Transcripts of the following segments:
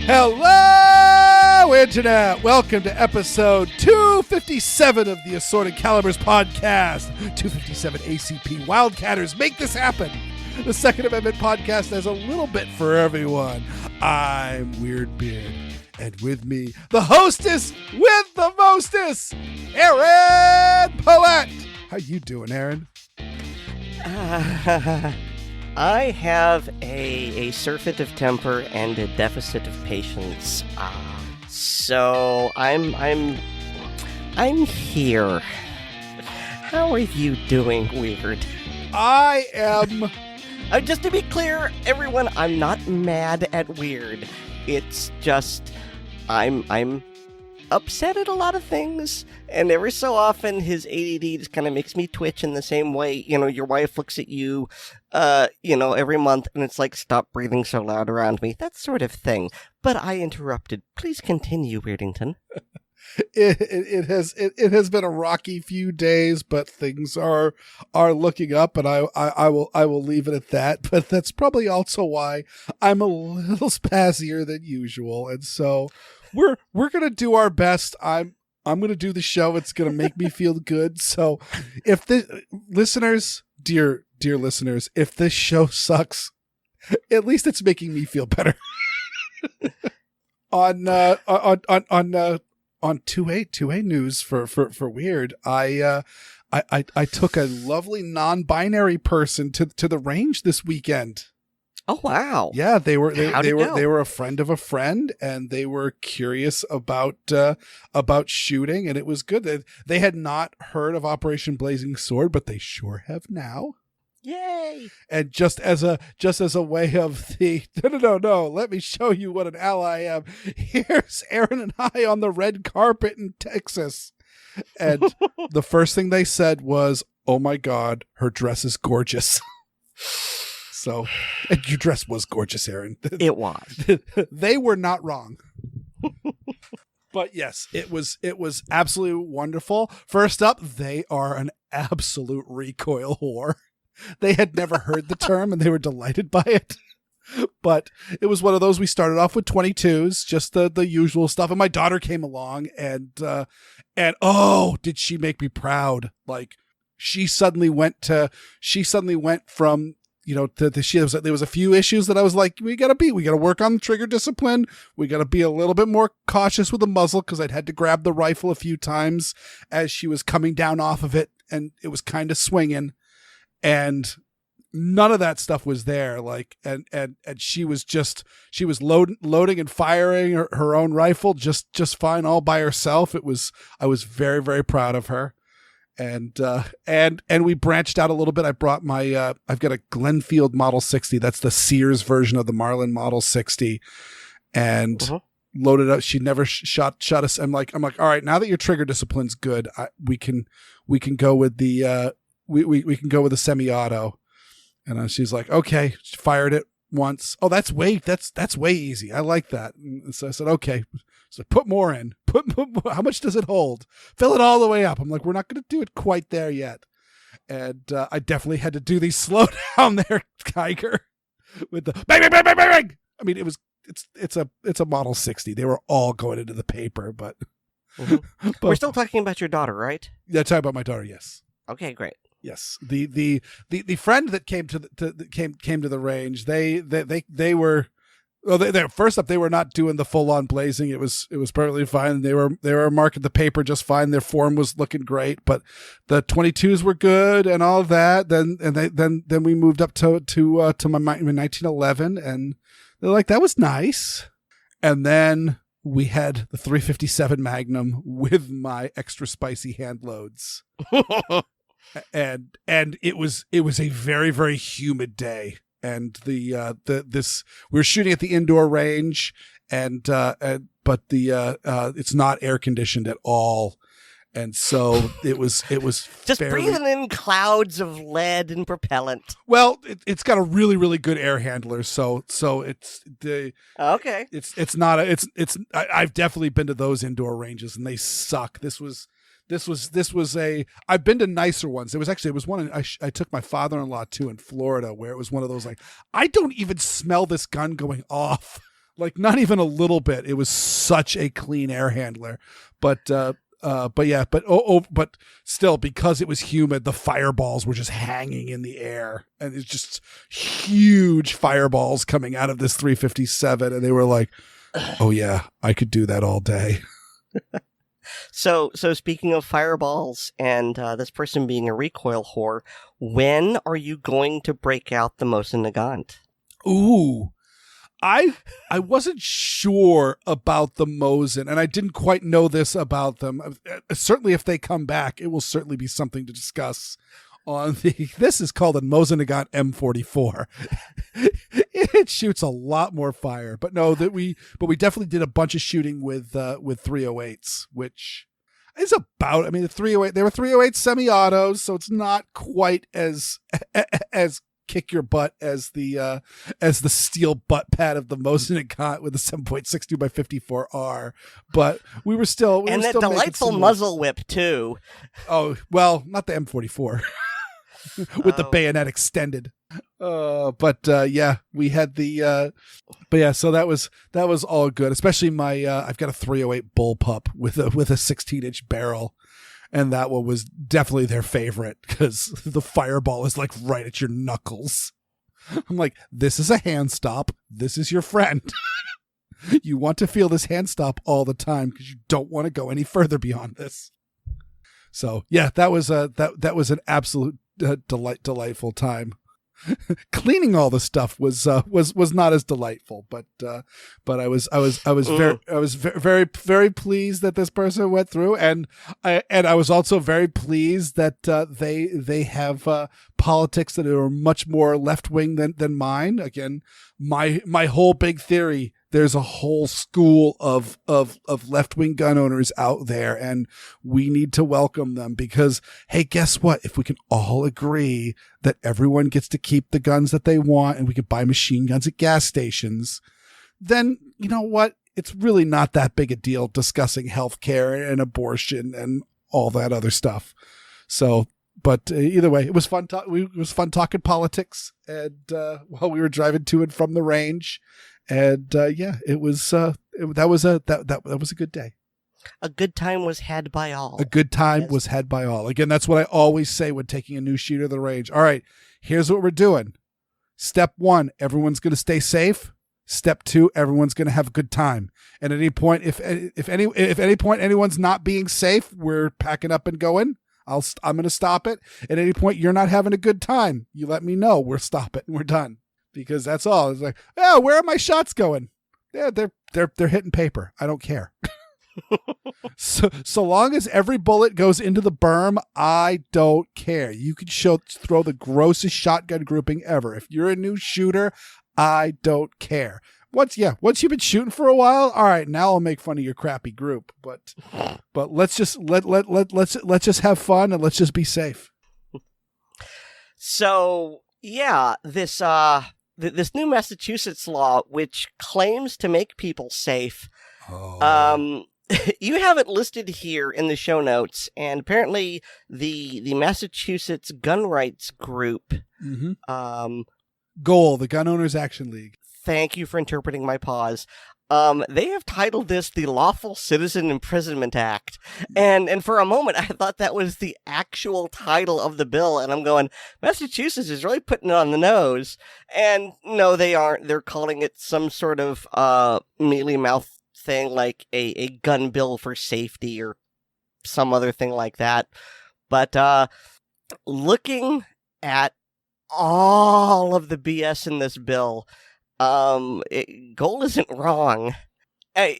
Hello, Internet! Welcome to episode 257 of the Assorted Calibers podcast. 257 ACP Wildcatters, make this happen! The Second Amendment podcast has a little bit for everyone. I'm Weer'd, and with me, the hostess with the mostest, Aaron Paulette. How you doing, Aaron? I have a surfeit of temper and a deficit of patience. So I'm here. How are you doing, Weer'd? I am. Just to be clear, everyone, I'm not mad at Weer'd. It's just I'm upset at a lot of things, and every so often his ADD just kind of makes me twitch in the same way. You know, your wife looks at you, every month, and it's like, stop breathing so loud around me, that sort of thing. But I interrupted. Please continue, Weirdington. It has been a rocky few days, but things are looking up, and I will leave it at that. But that's probably also why I'm a little spazzier than usual, and so we're gonna do our best. I'm gonna do the show. It's gonna make me feel good. So if the listeners, dear listeners, if this show sucks, at least it's making me feel better. On 2A news for Weird, I took a lovely non-binary person to the range this weekend. Oh wow! Yeah, they were a friend of a friend, and they were curious about shooting, and it was good. They had not heard of Operation Blazing Sword, but they sure have now. Yay! And just as a way of the no, let me show you what an ally I am. Here's Aaron and I on the red carpet in Texas. And the first thing they said was, "Oh my God, her dress is gorgeous." So, and your dress was gorgeous, Aaron. It was. They were not wrong. But yes, it was absolutely wonderful. First up, they are an absolute recoil whore. They had never heard the term, and they were delighted by it. But it was one of those, we started off with 22s, just the usual stuff. And my daughter came along, and oh, did she make me proud. Like, she suddenly went from, there was a few issues that I was like, we got to work on the trigger discipline. We got to be a little bit more cautious with the muzzle, because I'd had to grab the rifle a few times as she was coming down off of it, and it was kind of swinging. And none of that stuff was there. Like, and she was loading and firing her own rifle just fine all by herself. I was very, very proud of her. And we branched out a little bit. I brought my, I've got a Glenfield Model 60. That's the Sears version of the Marlin Model 60, and loaded up. She never shot us. I'm like, all right, now that your trigger discipline's good, we can go with the, we can go with the semi-auto. And she's like, okay, she fired it once. Oh, that's way easy. I like that. And so I said, okay, so put more in. Put more. How much does it hold? Fill it all the way up. I'm like, we're not going to do it quite there yet. And I definitely had to do these slow down there, Geiger, with the bang, bang, bang, bang, bang, bang. I mean, it's a Model 60. They were all going into the paper, but, but we're still talking about your daughter, right? Yeah, talking about my daughter. Yes. Okay, great. Yes, the friend that came to the range, they were, well, they first up, they were not doing the full on blazing. It was perfectly fine. They were marking the paper just fine. Their form was looking great, but the 22s were good and all of that. Then we moved up to my 1911, and they're like, that was nice. And then we had the 357 Magnum with my extra spicy hand loads. And it was a very, very humid day, and we were shooting at the indoor range, but it's not air conditioned at all, And so it was just fairly... breathing in clouds of lead and propellant. Well, it's got a really, really good air handler. So it's the okay. It's not a, it's I've definitely been to those indoor ranges and they suck. This was a, I've been to nicer ones. It was one I took my father-in-law to in Florida, where it was one of those, like, I don't even smell this gun going off. Like, not even a little bit. It was such a clean air handler. But still, because it was humid, the fireballs were just hanging in the air, and it's just huge fireballs coming out of this 357. And they were like, oh yeah, I could do that all day. So speaking of fireballs and this person being a recoil whore, when are you going to break out the Mosin Nagant? Ooh, I wasn't sure about the Mosin, and I didn't quite know this about them. Certainly, if they come back, it will certainly be something to discuss on the... This is called a Mosin Nagant M44. It shoots a lot more fire, but we definitely did a bunch of shooting with 308s, which is about... I mean, the 308, they were 308 semi-autos, so it's not quite as kick your butt as the steel butt pad of the Mosin Nagant with the 7.62 by 54R, but we were still and that delightful muzzle whip too. Oh well, not the M44 with the bayonet extended. Yeah, we had the but yeah, so that was all good. Especially my I've got a 308 bullpup with a 16-inch barrel. And that one was definitely their favorite because the fireball is like right at your knuckles. I'm like, this is a hand stop. This is your friend. You want to feel this hand stop all the time because you don't want to go any further beyond this. So yeah, that was an absolute delightful time. Cleaning all the stuff was not as delightful, but I was very, very pleased that this person went through, and I was also very pleased that they have politics that are much more left wing than mine. Again, my whole big theory: there's a whole school of left wing gun owners out there, and we need to welcome them because, hey, guess what? If we can all agree that everyone gets to keep the guns that they want and we can buy machine guns at gas stations, then you know what? It's really not that big a deal discussing healthcare and abortion and all that other stuff. So, but either way, it was fun. It was fun talking politics, and while we were driving to and from the range, and yeah, it was that was a good day. A good time was had by all. A good time was had by all. Again, that's what I always say when taking a new shooter to the range. All right, here's what we're doing. Step 1, everyone's going to stay safe. Step 2, everyone's going to have a good time. And at any point, if any point anyone's not being safe, we're packing up and going. I'm going to stop it. At any point you're not having a good time, you let me know. We'll stop it and we're done. Because that's all. It's like, oh, where are my shots going? Yeah, they're hitting paper. I don't care. So long as every bullet goes into the berm, I don't care. You could throw the grossest shotgun grouping ever. If you're a new shooter, I don't care. Once you've been shooting for a while, all right, now I'll make fun of your crappy group. But let's just let's just have fun and let's just be safe. So yeah, this new Massachusetts law, which claims to make people safe, you have it listed here in the show notes, and apparently the Massachusetts Gun Rights Group, GOAL, the Gun Owners Action League. Thank you for interpreting my pause. They have titled this the Lawful Citizen Imprisonment Act. And for a moment, I thought that was the actual title of the bill. And I'm going, Massachusetts is really putting it on the nose. And no, they aren't. They're calling it some sort of mealy mouth thing, like a gun bill for safety or some other thing like that. But looking at all of the BS in this bill, GOAL isn't wrong. I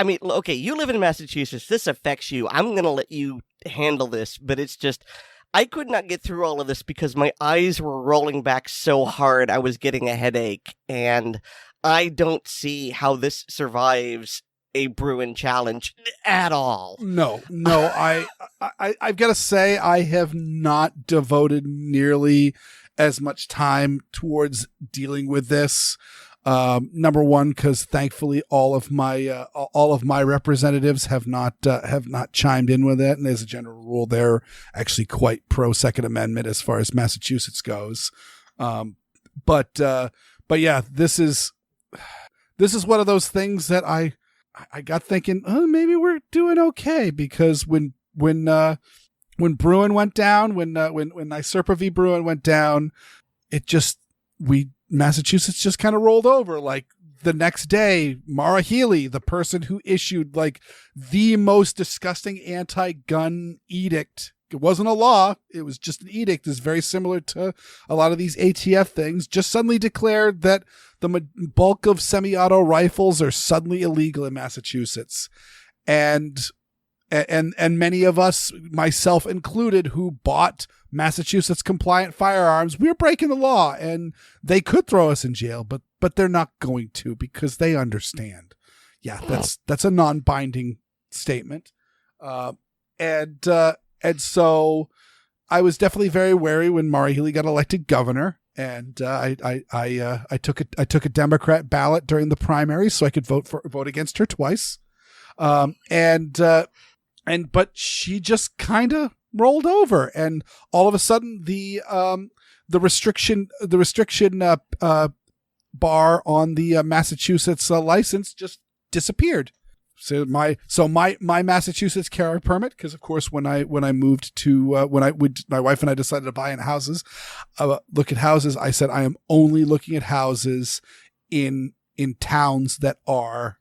mean, okay, you live in Massachusetts. This affects you. I'm going to let you handle this, but it's just, I could not get through all of this because my eyes were rolling back so hard I was getting a headache, and I don't see how this survives a Bruin challenge at all. No, I've got to say I have not devoted nearly as much time towards dealing with this. Number one, because thankfully all of my representatives have not chimed in with it, and as a general rule, they're actually quite pro Second Amendment as far as Massachusetts goes. But yeah, this is one of those things that I got thinking, oh, maybe we're doing okay, because when Bruin went down, when NYSERPA v. Bruin went down, Massachusetts just kind of rolled over. Like the next day, Maura Healey, the person who issued like the most disgusting anti-gun edict, it wasn't a law, it was just an edict, is very similar to a lot of these ATF things, just suddenly declared that the bulk of semi-auto rifles are suddenly illegal in Massachusetts. And many of us, myself included, who bought Massachusetts compliant firearms, we're breaking the law, and they could throw us in jail, but they're not going to, because they understand. Yeah, that's a non-binding statement. And so I was definitely very wary when Maura Healey got elected governor, and I took a Democrat ballot during the primary so I could vote against her twice. But she just kind of rolled over, and all of a sudden the restriction bar on the Massachusetts license just disappeared. So my Massachusetts carry permit, because of course when I moved to my wife and I decided to buy in houses, look at houses, I said I am only looking at houses in towns that are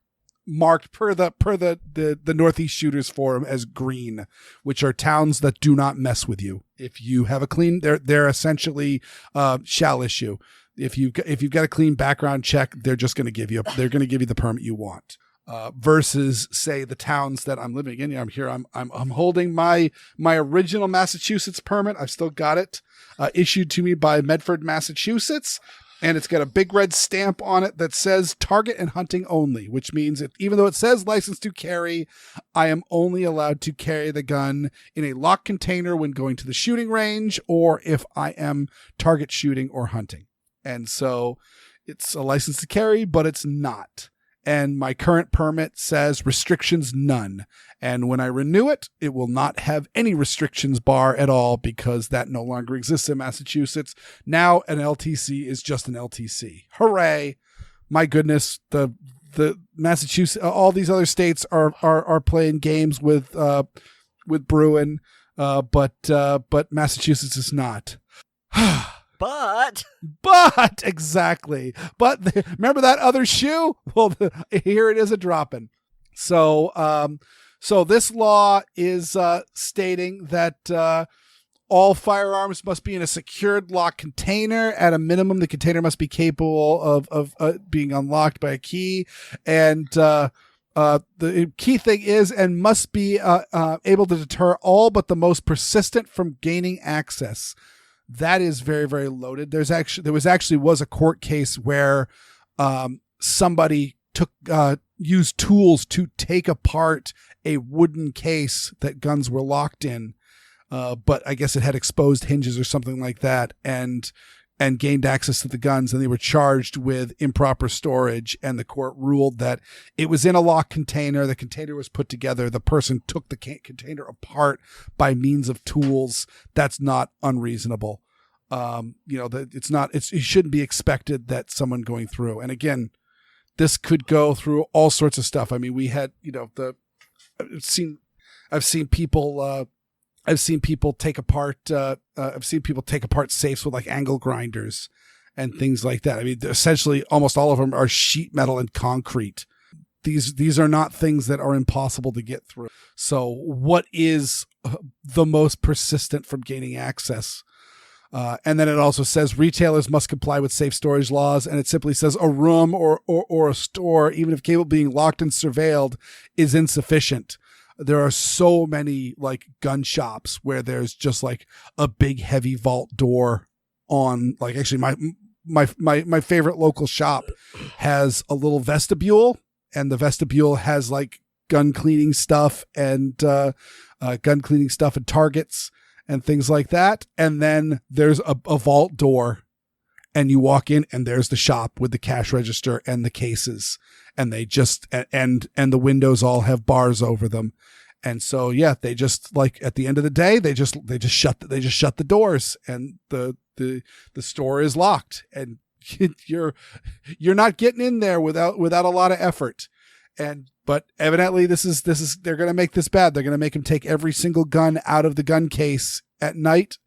marked per the Northeast Shooters Forum as green, which are towns that do not mess with you. If you have a clean, they're essentially shall issue. If you've got a clean background check, they're going to give you the permit you want. Versus, say, the towns that I'm living in. I'm here. I'm holding my original Massachusetts permit. I've still got it, issued to me by Medford, Massachusetts. And it's got a big red stamp on it that says target and hunting only, which means even though it says license to carry, I am only allowed to carry the gun in a locked container when going to the shooting range, or if I am target shooting or hunting. And so it's a license to carry, but it's not. And my current permit says restrictions none. And when I renew it, it will not have any restrictions bar at all, because that no longer exists in Massachusetts. Now an LTC is just an LTC. Hooray. My goodness. The Massachusetts, all these other states are playing games with Bruin, but Massachusetts is not. But exactly. But remember that other shoe? Well, here it is a dropping. So this law is stating that all firearms must be in a secured locked container. At a minimum, the container must be capable of being unlocked by a key. And the key thing is, and must be able to deter all but the most persistent from gaining access. That is very, very loaded. There was a court case where somebody used tools to take apart a wooden case that guns were locked in, but I guess it had exposed hinges or something like that, and gained access to the guns, and they were charged with improper storage, and the court ruled that it was in a locked container. The container was put together. The person took the container apart by means of tools. That's not unreasonable. It shouldn't be expected that someone going through, and again, this could go through all sorts of stuff. I mean, we had, I've seen people take apart safes with like angle grinders and things like that. I mean, essentially almost all of them are sheet metal and concrete. These are not things that are impossible to get through. So what is the most persistent from gaining access? And then it also says retailers must comply with safe storage laws, and it simply says a room or a store, even if capable of being locked and surveilled, is insufficient. There are so many like gun shops where there's just like a big heavy vault door on, like, actually my favorite local shop has a little vestibule and the vestibule has like gun cleaning stuff and targets and things like that. And then there's a vault door, and you walk in and there's the shop with the cash register and the cases, and they just, and the windows all have bars over them. And so, yeah, they just like at the end of the day, they just shut the doors, and the store is locked, and you're not getting in there without a lot of effort. But evidently this is they're going to make this bad. They're going to make him take every single gun out of the gun case at night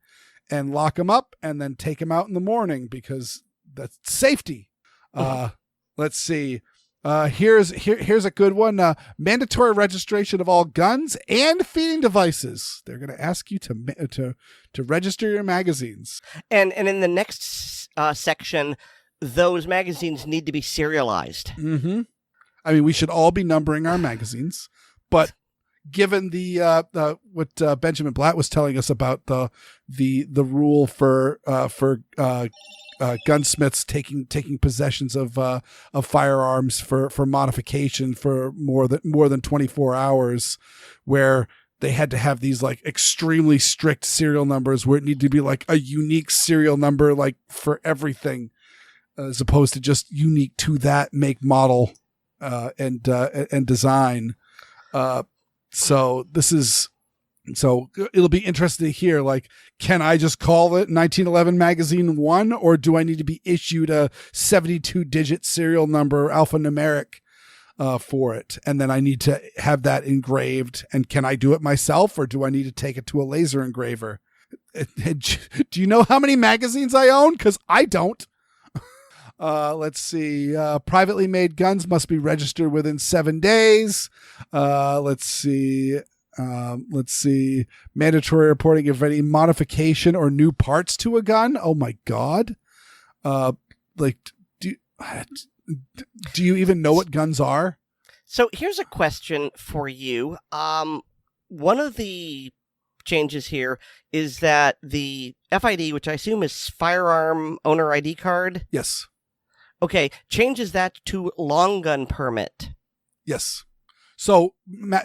and lock him up, and then take him out in the morning because that's safety. Let's see. Here's a good one. Mandatory registration of all guns and feeding devices. They're going to ask you to register your magazines. And in the next section, those magazines need to be serialized. Mm-hmm. I mean, we should all be numbering our magazines, but given the what Benjamin Blatt was telling us about the rule for gunsmiths taking possessions of firearms for modification for more than 24 hours, where they had to have these like extremely strict serial numbers where it needed to be like a unique serial number like for everything, as opposed to just unique to that make, model, and design. So it'll be interesting to hear, like, can I just call it 1911 magazine 1, or do I need to be issued a 72-digit serial number alphanumeric for it? And then I need to have that engraved. And can I do it myself, or do I need to take it to a laser engraver? Do you know how many magazines I own? Because I don't. Let's see. Privately made guns must be registered within 7 days. Let's see. Mandatory reporting of any modification or new parts to a gun. Oh my God. Do you even know what guns are? So here's a question for you. One of the changes here is that the FID, which I assume is firearm owner ID card. Yes. Okay. Changes that to long gun permit. Yes. So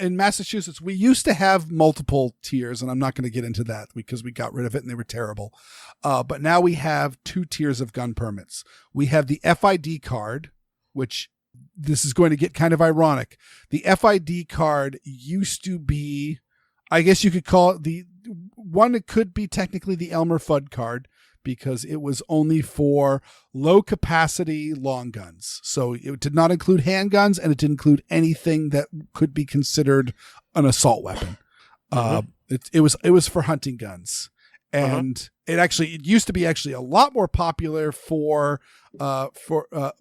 in Massachusetts, we used to have multiple tiers, and I'm not going to get into that because we got rid of it and they were terrible. But now we have 2 tiers of gun permits. We have the FID card, which this is going to get kind of ironic. The FID card used to be, I guess you could call it the one. It could be technically the Elmer Fudd card, because it was only for low capacity long guns. So it did not include handguns, and it didn't include anything that could be considered an assault weapon. It was for hunting guns. And it used to be actually a lot more popular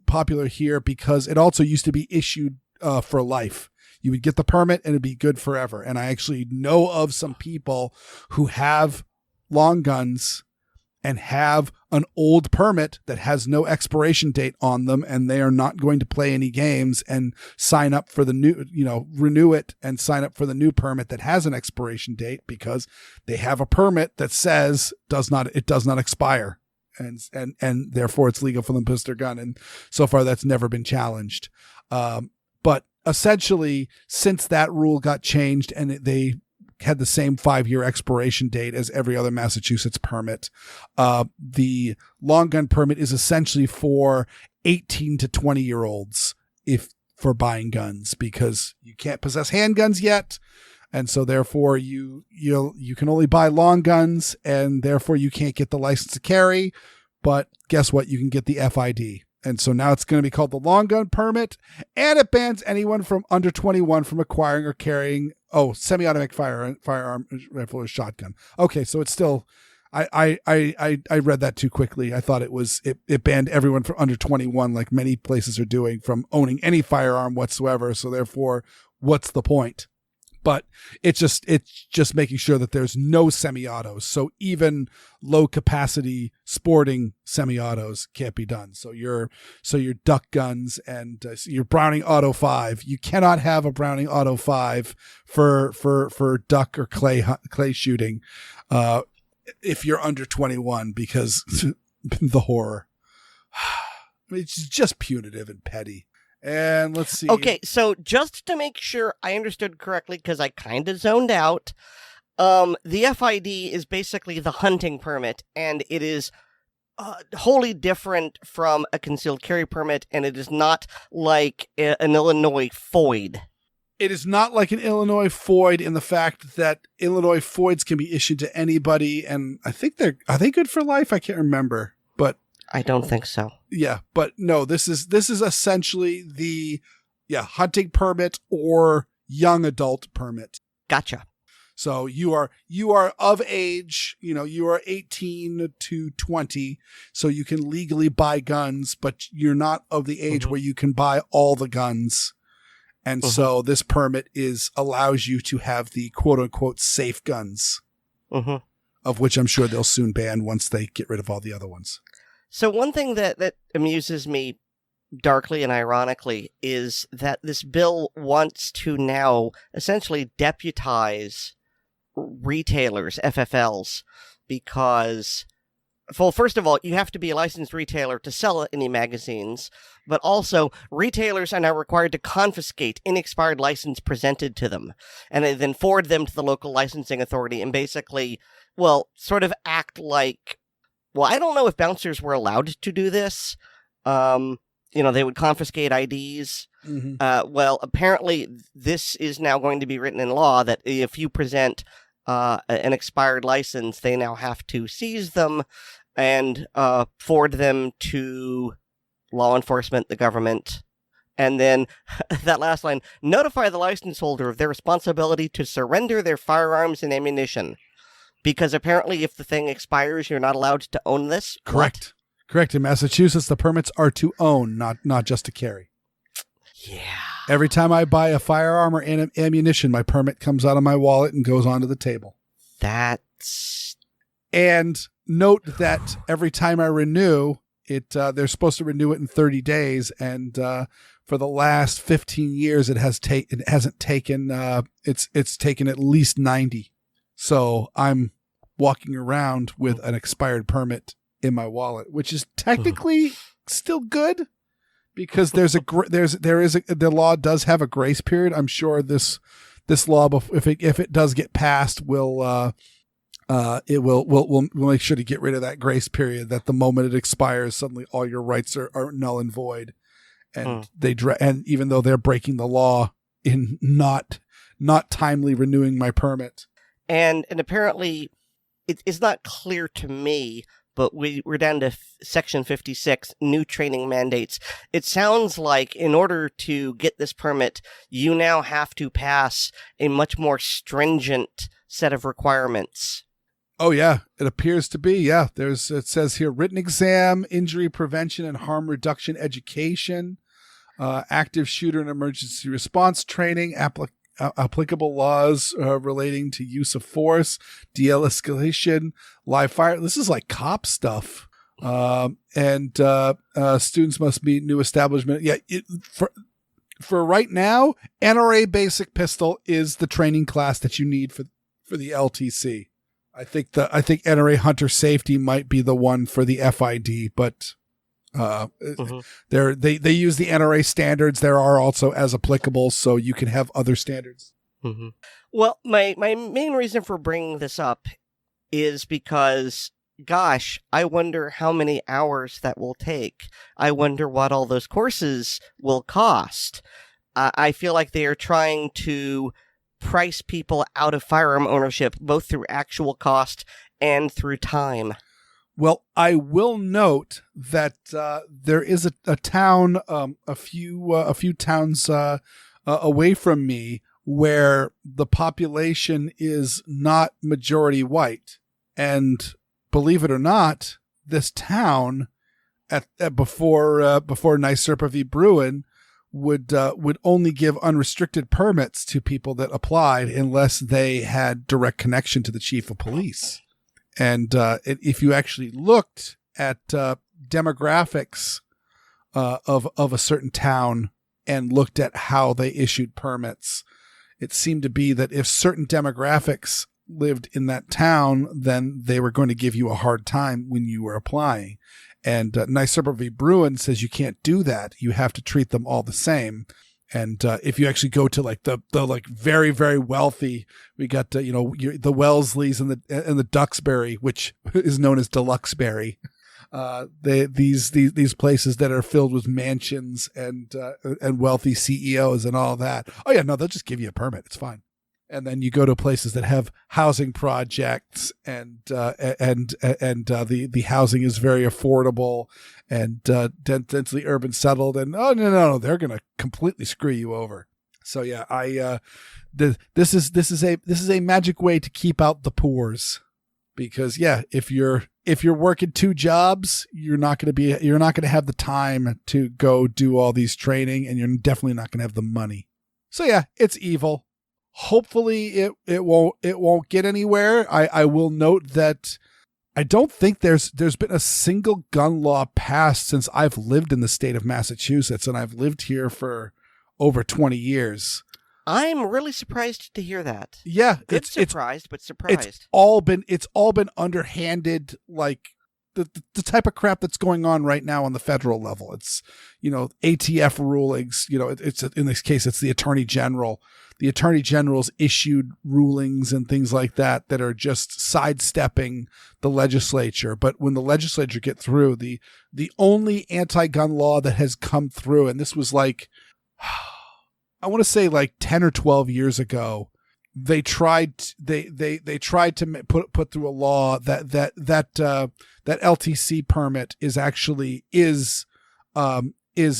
popular here, because it also used to be issued for life. You would get the permit and it'd be good forever. And I actually know of some people who have long guns and have an old permit that has no expiration date on them, and they are not going to play any games and sign up for the new, renew it and sign up for the new permit that has an expiration date, because they have a permit that says it does not expire. And therefore it's legal for them to possess their gun. And so far that's never been challenged. But essentially, since that rule got changed and they had the same 5-year expiration date as every other Massachusetts permit, the long gun permit is essentially for 18 to 20-year-olds for buying guns, because you can't possess handguns yet. And so therefore you can only buy long guns, and therefore you can't get the license to carry. But guess what? You can get the FID. And so now it's going to be called the long gun permit, and it bans anyone from under 21 from acquiring or carrying semi-automatic firearm, rifle, or shotgun. Okay, so it's still, I read that too quickly. I thought it banned everyone from under 21, like many places are doing, from owning any firearm whatsoever. So therefore, what's the point? But it's just making sure that there's no semi-autos. So even low capacity sporting semi-autos can't be done. So your duck guns and your Browning Auto 5, you cannot have a Browning Auto 5 for duck or clay shooting if you're under 21, because the horror. It's just punitive and petty. And let's see. Okay, so just to make sure I understood correctly, because I kind of zoned out, the FID is basically the hunting permit, and it is wholly different from a concealed carry permit, and it is not like an Illinois FOID. It is not like an Illinois FOID in the fact that Illinois FOIDs can be issued to anybody, and I think are they good for life? I can't remember, but I don't think so. Yeah, but no, this is essentially the hunting permit or young adult permit. Gotcha. So you are of age, you are 18 to 20, so you can legally buy guns, but you're not of the age where you can buy all the guns. And so this permit allows you to have the quote unquote safe guns, of which I'm sure they'll soon ban once they get rid of all the other ones. So one thing that amuses me darkly and ironically is that this bill wants to now essentially deputize retailers, FFLs, because, well, first of all, you have to be a licensed retailer to sell any magazines, but also retailers are now required to confiscate inexpired license presented to them, and they then forward them to the local licensing authority and basically, well, sort of act like, well, I don't know if bouncers were allowed to do this. They would confiscate IDs. Well, apparently this is now going to be written in law that if you present an expired license, they now have to seize them and forward them to law enforcement, the government. And then that last line, notify the license holder of their responsibility to surrender their firearms and ammunition. Because apparently if the thing expires, you're not allowed to own this. Correct. What? Correct. In Massachusetts, the permits are to own, not just to carry. Yeah. Every time I buy a firearm or ammunition, my permit comes out of my wallet and goes onto the table. And note that every time I renew it, they're supposed to renew it in 30 days. And for the last 15 years, it's taken at least 90. So I'm walking around with an expired permit in my wallet, which is technically still good because the law does have a grace period. I'm sure this law, if it does get passed, we'll make sure to get rid of that grace period. That the moment it expires, suddenly all your rights are null and void, and and even though they're breaking the law in not timely renewing my permit. And apparently, it's not clear to me, but we're down to Section 56, new training mandates. It sounds like in order to get this permit, you now have to pass a much more stringent set of requirements. Oh, yeah, it appears to be. Yeah, it says here, written exam, injury prevention and harm reduction education, active shooter and emergency response training, applicable laws relating to use of force, de-escalation, live fire. This is like cop stuff. And students must meet new establishment. Yeah, for right now, NRA basic pistol is the training class that you need for the LTC. I think NRA hunter safety might be the one for the FID, but they use the NRA standards. There are also as applicable, so you can have other standards. Well, my main reason for bringing this up is because, gosh, I wonder how many hours that will take. I wonder what all those courses will cost. I feel like they are trying to price people out of firearm ownership, both through actual cost and through time. Well, I will note that there is a town, a few towns away from me, where the population is not majority white, and believe it or not, this town before NYSERPA v. Bruin would only give unrestricted permits to people that applied unless they had direct connection to the chief of police. And if you actually looked at demographics of a certain town and looked at how they issued permits, it seemed to be that if certain demographics lived in that town, then they were going to give you a hard time when you were applying. And NYSERDA v. Bruin says you can't do that. You have to treat them all the same. And if you actually go to like the like very, very wealthy, we got the Wellesleys and the Duxbury, which is known as Deluxeberry. These places that are filled with mansions and wealthy CEOs and all that. Oh yeah, no, they'll just give you a permit. It's fine. And then you go to places that have housing projects and the housing is very affordable and densely urban settled. And no, they're going to completely screw you over. So yeah, this is a magic way to keep out the poors, because yeah, if you're working 2 jobs, you're not going to have the time to go do all these training, and you're definitely not going to have the money. So yeah, it's evil. Hopefully it won't get anywhere. I will note that I don't think there's been a single gun law passed since I've lived in the state of Massachusetts, and I've lived here for over 20 years. I'm really surprised to hear that. Yeah, Good surprised, but surprised. It's all been underhanded, like the type of crap that's going on right now on the federal level. It's, ATF rulings, it's in this case, it's the Attorney General. The Attorney General's issued rulings and things like that are just sidestepping the legislature. But when the legislature get through, the only anti-gun law that has come through, and this was like, I want to say like 10 or 12 years ago, they tried to put through a law that LTC permit is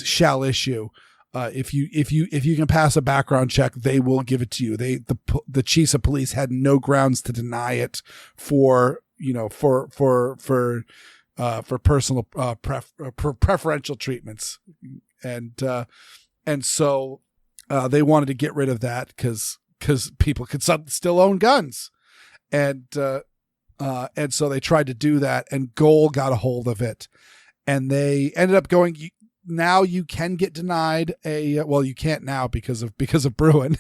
shall issue. If you can pass a background check, they will give it to you. The chiefs of police had no grounds to deny it for personal preferential treatments, and so they wanted to get rid of that because people could still own guns, and so they tried to do that, and Goal got a hold of it, and they ended up going. Now you can get denied you can't now because of Bruin.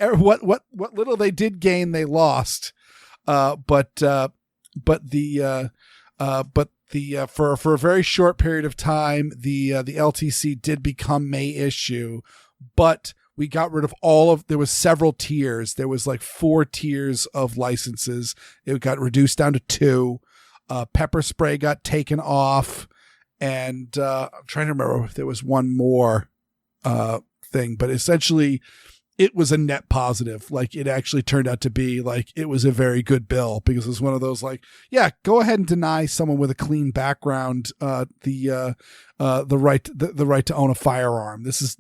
what little they did gain, they lost. But for a very short period of time, the LTC did become may issue, but we got rid of there was several tiers. There was like 4 tiers of licenses. It got reduced down to 2. Pepper spray got taken off. And I'm trying to remember if there was one more thing, but essentially it was a net positive. Like, it actually turned out to be like, it was a very good bill, because it was one of those like, yeah, go ahead and deny someone with a clean background the right to own a firearm. This is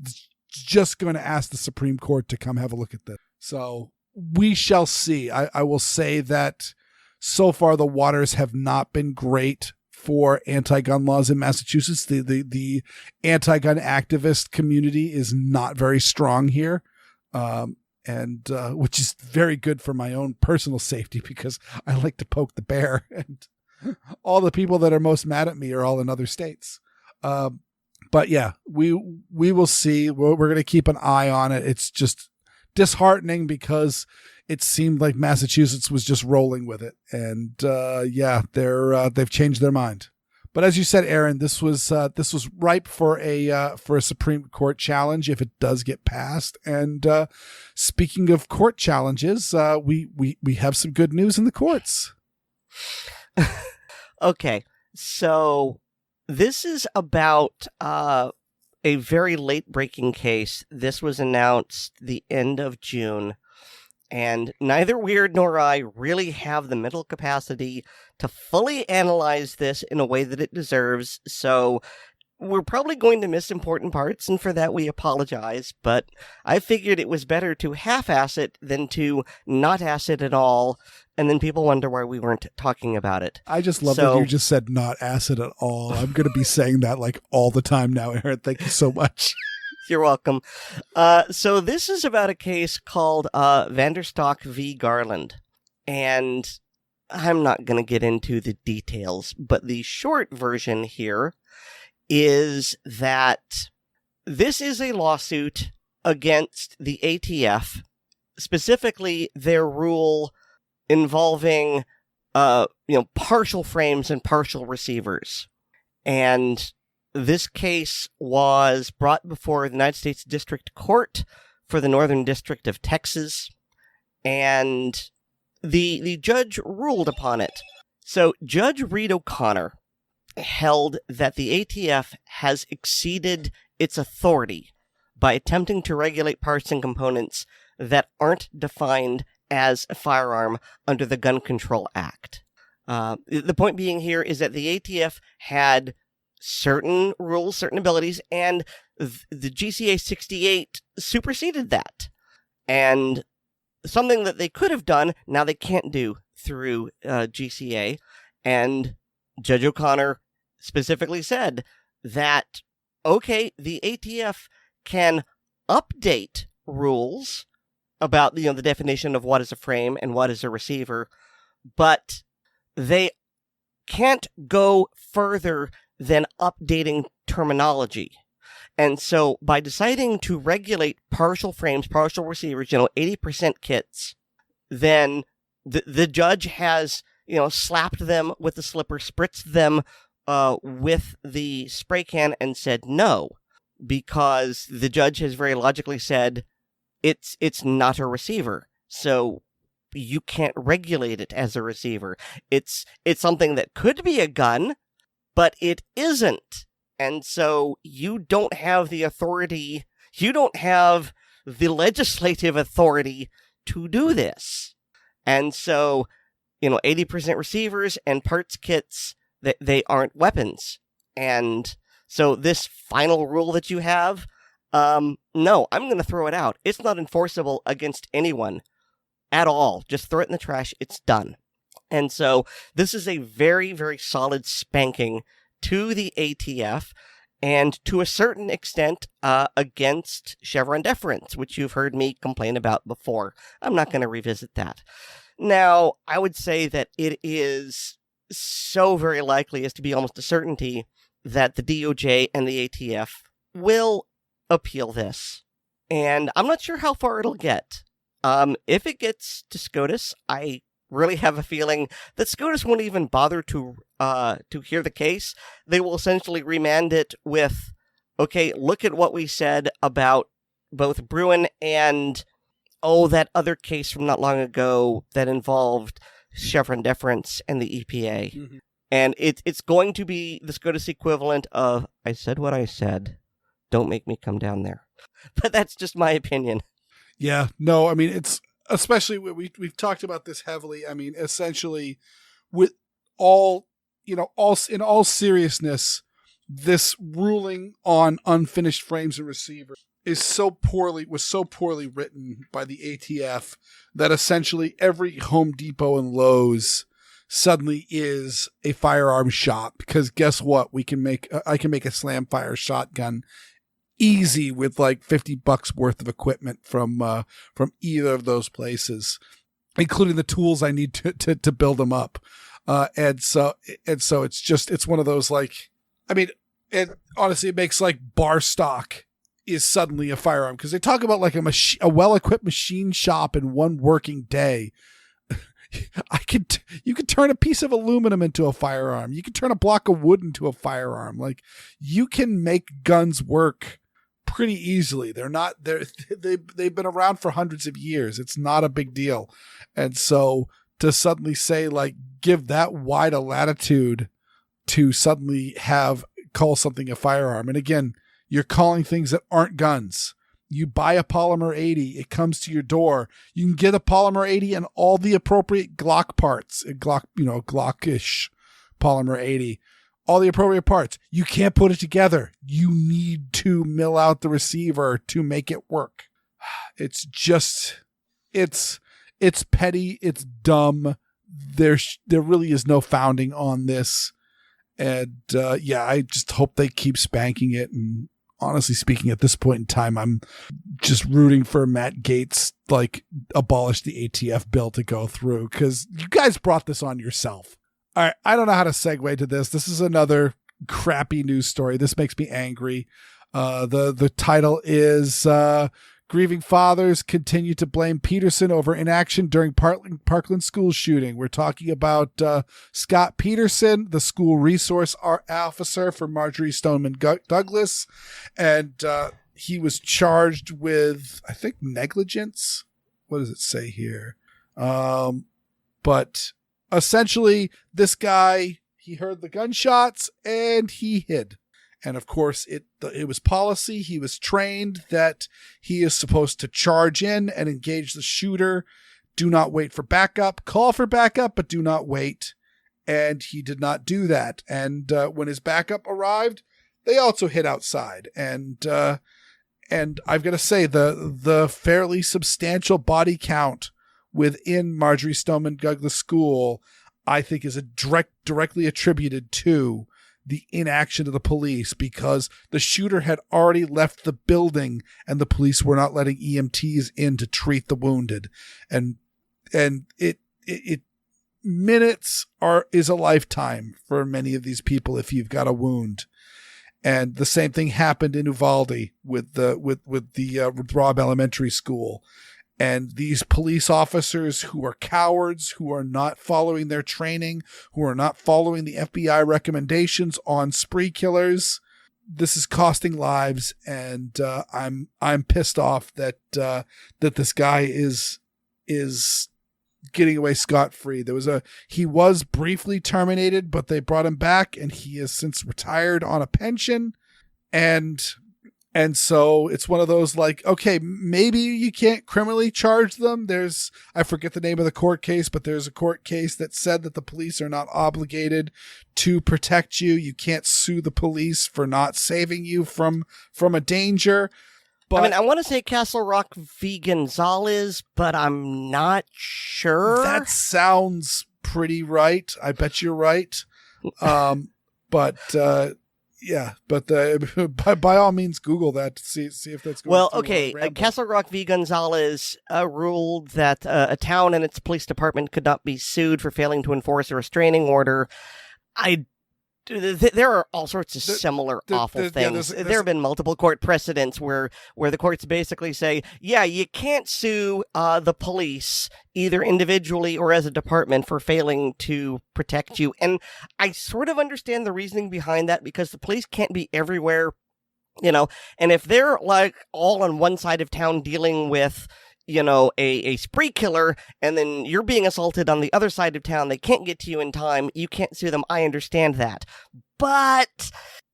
just going to ask the Supreme Court to come have a look at this. So we shall see. I will say that so far the waters have not been great for anti-gun laws in Massachusetts. The anti-gun activist community is not very strong here, and which is very good for my own personal safety, because I like to poke the bear, and all the people that are most mad at me are all in other states. But yeah, we will see. We're going to keep an eye on it. It's just disheartening because it seemed like Massachusetts was just rolling with it, and they've changed their mind. But as you said, Aaron, this was ripe for a Supreme Court challenge if it does get passed. And speaking of court challenges, we have some good news in the courts. Okay, so this is about a very late-breaking case. This was announced the end of June. And neither Weer'd nor I really have the mental capacity to fully analyze this in a way that it deserves, so we're probably going to miss important parts, and for that we apologize, but I figured it was better to half-ass it than to not ass it at all, and then people wonder why we weren't talking about it. I just love that you just said not ass it at all. I'm going to be saying that like all the time now, Aaron. Thank you so much. You're welcome. So this is about a case called VanDerStok v. Garland. And I'm not going to get into the details, but the short version here is that this is a lawsuit against the ATF specifically their rule involving, partial frames and partial receivers. And this case was brought before the United States District Court for the Northern District of Texas, and the judge ruled upon it. So Judge Reed O'Connor held that the ATF has exceeded its authority by attempting to regulate parts and components that aren't defined as a firearm under the Gun Control Act. The point being here is that the ATF had certain rules, certain abilities, and the GCA 68 superseded that. And something that they could have done, now they can't do through GCA. And Judge O'Connor specifically said that, okay, the ATF can update rules about, the definition of what is a frame and what is a receiver, but they can't go further than updating terminology. And so by deciding to regulate partial frames, partial receivers, 80% kits, then the judge has, slapped them with the slipper, spritzed them with the spray can and said no, because the judge has very logically said it's not a receiver. So you can't regulate it as a receiver. It's something that could be a gun, but it isn't. And so you don't have the authority, you don't have the legislative authority to do this. And so, 80% receivers and parts kits, they aren't weapons. And so this final rule that you have, no, I'm going to throw it out. It's not enforceable against anyone at all. Just throw it in the trash. It's done. And so this is a very, very solid spanking to the ATF, and to a certain extent against Chevron deference, which you've heard me complain about before. I'm not going to revisit that. Now, I would say that it is so very likely as to be almost a certainty that the DOJ and the ATF will appeal this. And I'm not sure how far it'll get. If it gets to SCOTUS, I really have a feeling that SCOTUS won't even bother to hear the case. They will essentially remand it with, okay, look at what we said about both Bruin and, that other case from not long ago that involved Chevron deference and the EPA. Mm-hmm. And it's going to be the SCOTUS equivalent of, I said what I said, don't make me come down there. But that's just my opinion. Yeah, no, I mean, it's, especially we've talked about this heavily. I mean, essentially, with all in all seriousness, this ruling on unfinished frames and receivers was so poorly written by the ATF that essentially every Home Depot and Lowe's suddenly is a firearm shop, because guess what? I can make a slam fire shotgun easy with like $50 worth of equipment from either of those places, including the tools I need to build them up. And so it's one of those, like, I mean, and honestly, it makes like bar stock is suddenly a firearm, because they talk about like a well-equipped machine shop in one working day. You could turn a piece of aluminum into a firearm. You could turn a block of wood into a firearm. Like, you can make guns work pretty easily. They've been around for hundreds of years. It's not a big deal. And so to suddenly say, like, give that wide a latitude to suddenly call something a firearm. And again, you're calling things that aren't guns. You buy a Polymer 80, it comes to your door. You can get a Polymer 80 and all the appropriate Glock parts, Glockish Polymer 80, all the appropriate parts. You can't put it together. You need to mill out the receiver to make it work. It's petty. It's dumb. There really is no founding on this. And I just hope they keep spanking it. And honestly speaking, at this point in time, I'm just rooting for Matt Gaetz, like, abolish the ATF bill to go through, because you guys brought this on yourself. All right, I don't know how to segue to this. This is another crappy news story. This makes me angry. The title is Grieving fathers continue to blame Peterson over inaction during Parkland school shooting. We're talking about Scott Peterson, the school resource officer for Marjorie Stoneman Douglas. And he was charged with, I think, negligence. What does it say here? But essentially, this guy, he heard the gunshots and he hid. And of course, it was policy. He was trained that he is supposed to charge in and engage the shooter. Do not wait for backup. Call for backup, but do not wait. And he did not do that. And when his backup arrived, they also hid outside. And I've got to say, the fairly substantial body count within Marjorie Stoneman Douglas School, I think, is directly attributed to the inaction of the police, because the shooter had already left the building and the police were not letting EMTs in to treat the wounded. And it minutes is a lifetime for many of these people if you've got a wound. And the same thing happened in Uvalde with Robb Elementary School. And these police officers who are cowards, who are not following their training, who are not following the FBI recommendations on spree killers, this is costing lives. And I'm pissed off that this guy is getting away scot-free. He was briefly terminated, but they brought him back, and he has since retired on a pension. And so it's one of those, like, okay, maybe you can't criminally charge them. I forget the name of the court case, but there's a court case that said that the police are not obligated to protect you. You can't sue the police for not saving you from a danger. But I want to say Castle Rock v. Gonzalez, but I'm not sure. That sounds pretty right. I bet you're right. Yeah, but by all means, Google that to see if that's going. Well, okay. Castle Rock v. Gonzalez ruled that a town and its police department could not be sued for failing to enforce a restraining order. There are all sorts of similar awful things. There have been multiple court precedents where the courts basically say, yeah, you can't sue the police either individually or as a department for failing to protect you. And I sort of understand the reasoning behind that, because the police can't be everywhere, and if they're like all on one side of town dealing with a spree killer, and then you're being assaulted on the other side of town, they can't get to you in time, you can't sue them. I understand that. But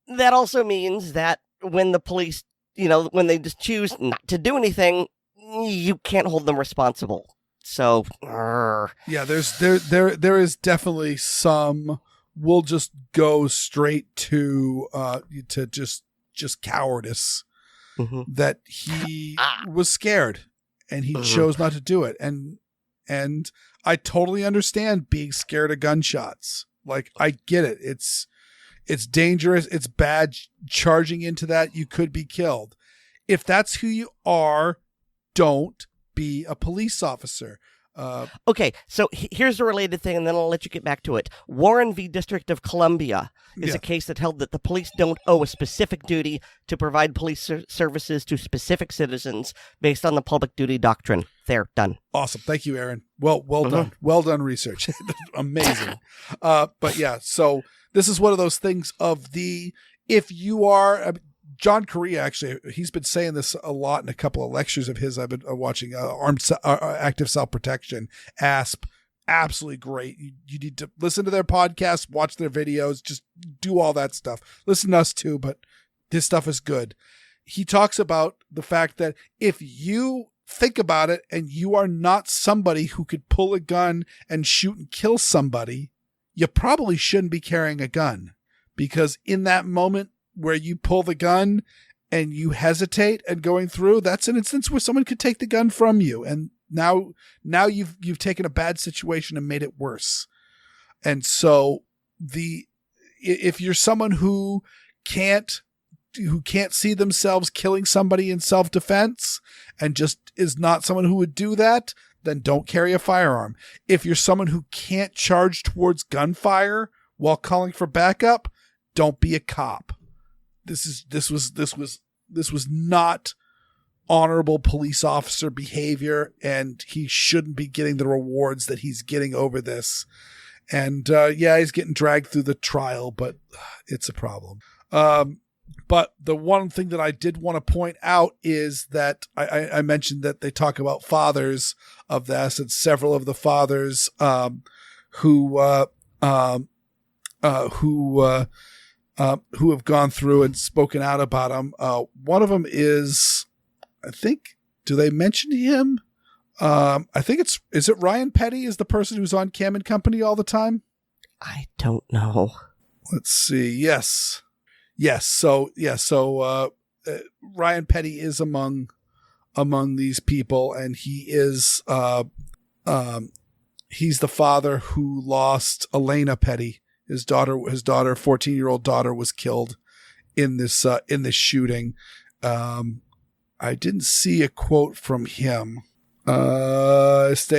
that also means that when the police, when they just choose not to do anything, you can't hold them responsible. So, yeah, there is definitely some, we'll just go straight to just cowardice, that he was scared. And he chose not to do it. And I totally understand being scared of gunshots. Like, I get it. It's dangerous. It's bad. Charging into that, you could be killed. If that's who you are, don't be a police officer. Okay, so here's a related thing, and then I'll let you get back to it. Warren v. District of Columbia is a case that held that the police don't owe a specific duty to provide police services to specific citizens based on the public duty doctrine. There, done. Awesome. Thank you, Aaron. Well done. Well done research. Amazing. But yeah, so this is one of those things of if you are... John Correa, actually, he's been saying this a lot in a couple of lectures of his. I've been watching Active Self-Protection, ASP. Absolutely great. You need to listen to their podcast, watch their videos, just do all that stuff. Listen to us too, but this stuff is good. He talks about the fact that if you think about it and you are not somebody who could pull a gun and shoot and kill somebody, you probably shouldn't be carrying a gun, because in that moment where you pull the gun and you hesitate and going through, that's an instance where someone could take the gun from you. And now you've taken a bad situation and made it worse. And so if you're someone who can't see themselves killing somebody in self-defense and just is not someone who would do that, then don't carry a firearm. If you're someone who can't charge towards gunfire while calling for backup, don't be a cop. This was not honorable police officer behavior, and he shouldn't be getting the rewards that he's getting over this. And he's getting dragged through the trial, but it's a problem. But the one thing that I did want to point out is that I mentioned that they talk about fathers of this, and several of the fathers who have gone through and spoken out about him. One of them is, I think, do they mention him? I think is it Ryan Petty is the person who's on Cam and Company all the time? I don't know. Let's see. Yes. So Ryan Petty is among these people, and he is he's the father who lost Elena Petty. His daughter, 14-year-old daughter, was killed in this shooting. I didn't see a quote from him. Elena's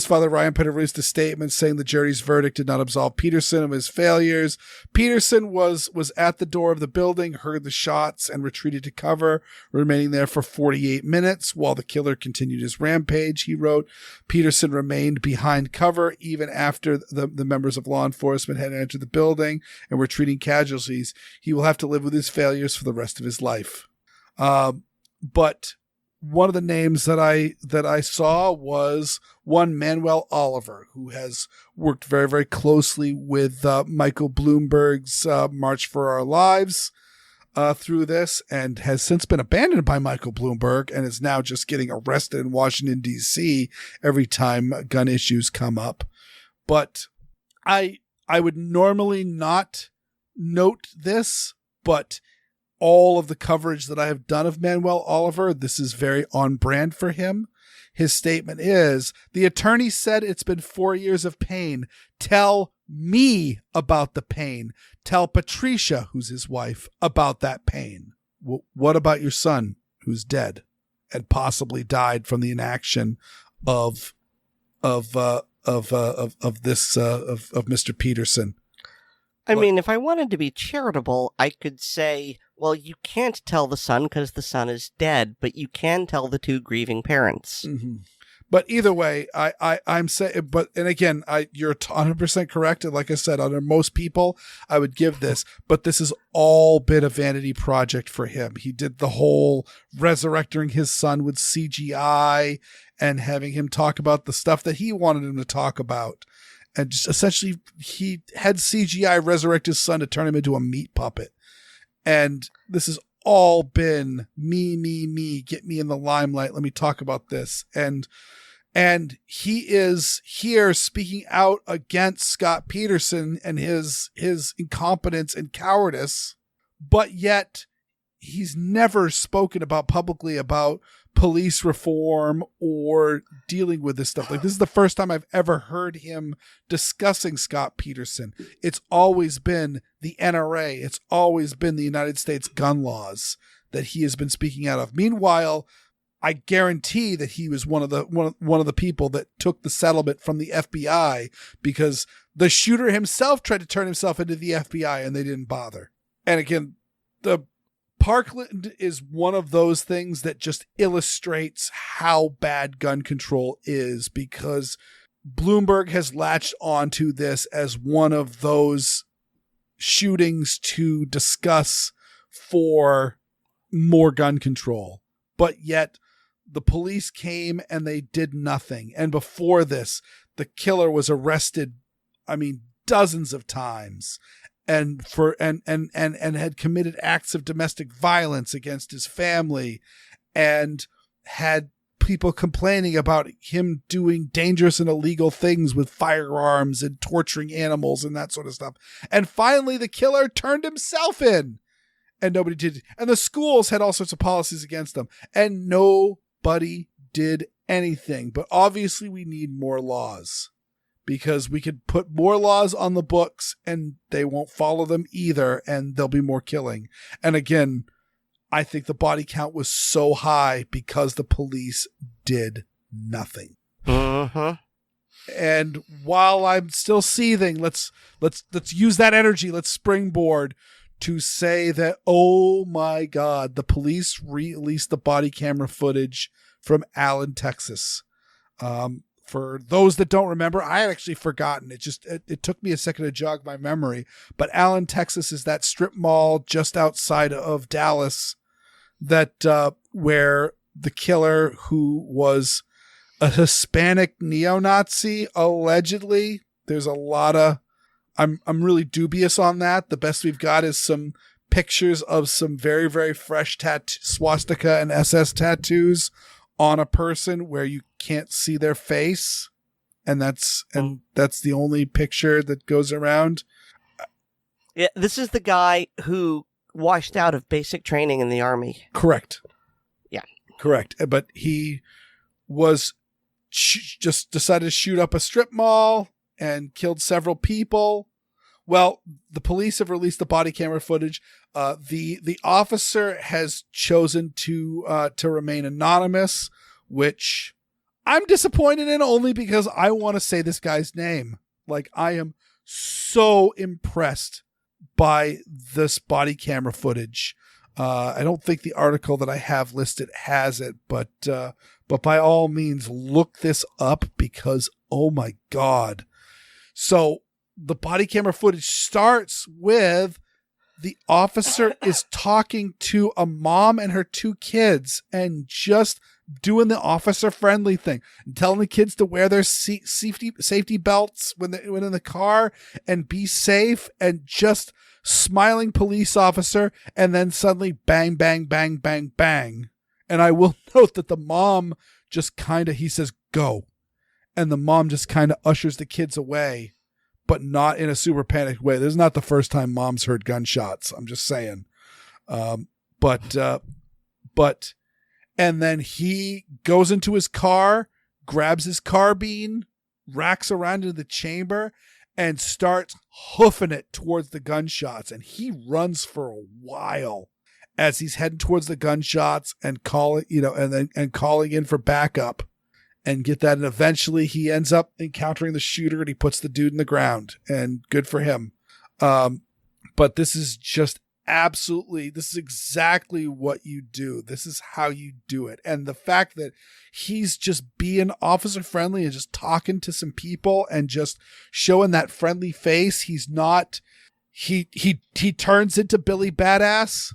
father, Ryan Petty, released a statement saying the jury's verdict did not absolve Peterson of his failures. Peterson was at the door of the building, heard the shots, and retreated to cover, remaining there for 48 minutes while the killer continued his rampage, he wrote. Peterson remained behind cover even after the members of law enforcement had entered the building and were treating casualties. He will have to live with his failures for the rest of his life. But one of the names that I saw was one Manuel Oliver, who has worked very, very closely with Michael Bloomberg's March for Our Lives through this, and has since been abandoned by Michael Bloomberg and is now just getting arrested in Washington, D.C. every time gun issues come up. But I would normally not note this, but all of the coverage that I have done of Manuel Oliver, this is very on brand for him. His statement is, the attorney said it's been 4 years of pain. Tell me about the pain. Tell Patricia, who's his wife, about that pain. What about your son, who's dead and possibly died from the inaction of Mr. Peterson? I mean, if I wanted to be charitable, I could say, well, you can't tell the son because the son is dead, but you can tell the two grieving parents. Mm-hmm. But either way, I'm saying, and again, you're 100% correct. And like I said, under most people, I would give this, but this has all been a vanity project for him. He did the whole resurrecting his son with CGI and having him talk about the stuff that he wanted him to talk about. And just essentially, he had CGI resurrect his son to turn him into a meat puppet. And this has all been me, get me in the limelight. Let me talk about this. And he is here speaking out against Scott Peterson and his incompetence and cowardice, but yet he's never spoken about publicly about police reform or dealing with this stuff. Like, this is the first time I've ever heard him discussing Scott Peterson. It's always been the NRA. It's always been the United States gun laws that he has been speaking out of. Meanwhile, I guarantee that he was one of the people that took the settlement from the FBI, because the shooter himself tried to turn himself into the FBI and they didn't bother. And again, the Parkland is one of those things that just illustrates how bad gun control is, because Bloomberg has latched onto this as one of those shootings to discuss for more gun control. But yet the police came and they did nothing. And before this, the killer was arrested, dozens of times. And had committed acts of domestic violence against his family, and had people complaining about him doing dangerous and illegal things with firearms and torturing animals and that sort of stuff. And finally, the killer turned himself in, and nobody did. And the schools had all sorts of policies against them, and nobody did anything. But obviously, we need more laws, because we could put more laws on the books and they won't follow them either, and there'll be more killing. And again, I think the body count was so high because the police did nothing. Uh-huh. And while I'm still seething, let's use that energy. Let's springboard to say that, oh my God, the police released the body camera footage from Allen, Texas. For those that don't remember, I had actually forgotten. It took me a second to jog my memory. But Allen, Texas is that strip mall just outside of Dallas that where the killer, who was a Hispanic neo-Nazi, allegedly. There's a lot of, I'm really dubious on that. The best we've got is some pictures of some very, very fresh swastika and SS tattoos on a person where you can't see their face. And that's the only picture that goes around. Yeah, this is the guy who washed out of basic training in the Army. Correct. Yeah. Correct. But he was just decided to shoot up a strip mall and killed several people. Well, the police have released the body camera footage. The officer has chosen to remain anonymous, which I'm disappointed in, only because I want to say this guy's name. Like, I am so impressed by this body camera footage. I don't think the article that I have listed has it, but by all means, look this up, because, oh my God. So the body camera footage starts with the officer is talking to a mom and her two kids and just doing the officer friendly thing and telling the kids to wear their safety belts when in the car and be safe, and just smiling police officer. And then suddenly bang, bang, bang, bang, bang. And I will note that the mom just he says, go. And the mom just kind of ushers the kids away, but not in a super panicked way. This is not the first time mom's heard gunshots. I'm just saying. And then he goes into his car, grabs his carbine, racks around into the chamber, and starts hoofing it towards the gunshots. And he runs for a while as he's heading towards the gunshots and calling in for backup and get that. And eventually he ends up encountering the shooter, and he puts the dude in the ground, and good for him. But this is just this is exactly what you do. This is how you do it. And the fact that he's just being officer friendly and just talking to some people and just showing that friendly face. He's not, he turns into Billy Badass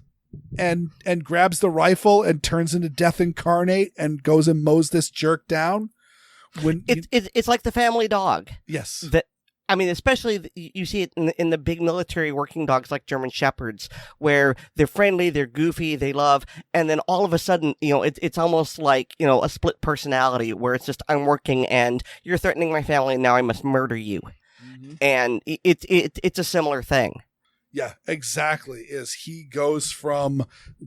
and grabs the rifle and turns into Death Incarnate and goes and mows this jerk down. It's like the family dog. Yes. I mean, especially you see it in the big military working dogs like German Shepherds, where they're friendly, they're goofy, they love, and then all of a sudden, it's almost like, a split personality where it's just, I'm working and you're threatening my family and now I must murder you. Mm-hmm. And it's a similar thing. Yeah, exactly. He goes from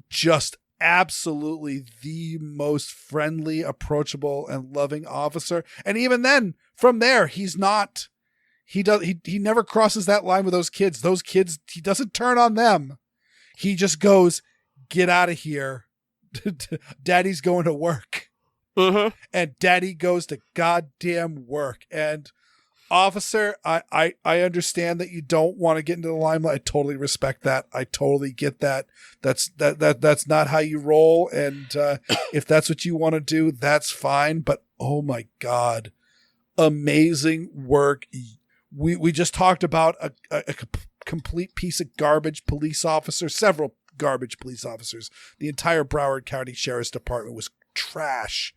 just absolutely the most friendly, approachable, and loving officer. And even then, from there, he's not... He never crosses that line with those kids. Those kids, he doesn't turn on them. He just goes, get out of here. Daddy's going to work. Mm-hmm. And daddy goes to goddamn work. And officer, I understand that you don't want to get into the limelight. I totally respect that. I totally get that. That's not how you roll. And if that's what you want to do, that's fine. But oh my God, amazing work. We just talked about a complete piece of garbage police officer, several garbage police officers. The entire Broward County Sheriff's Department was trash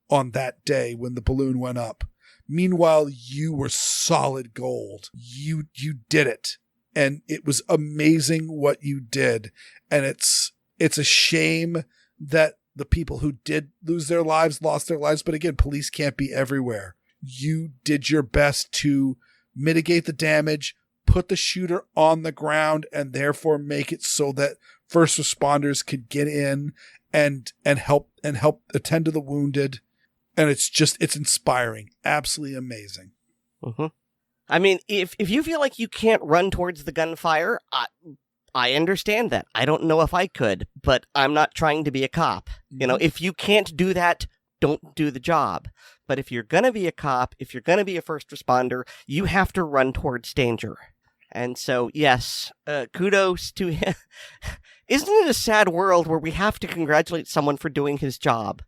on that day when the balloon went up. Meanwhile, you were solid gold. You did it. And it was amazing what you did. And it's a shame that the people who did lose their lives lost their lives. But again, police can't be everywhere. You did your best to mitigate the damage, put the shooter on the ground, and therefore make it so that first responders could get in and help attend to the wounded. And it's inspiring. Absolutely amazing. Mm-hmm. I mean, if you feel like you can't run towards the gunfire, I understand that. I don't know if I could, but I'm not trying to be a cop. Mm-hmm. If you can't do that, don't do the job. But if you're going to be a cop, if you're going to be a first responder, you have to run towards danger. And so, yes, kudos to him. Isn't it a sad world where we have to congratulate someone for doing his job?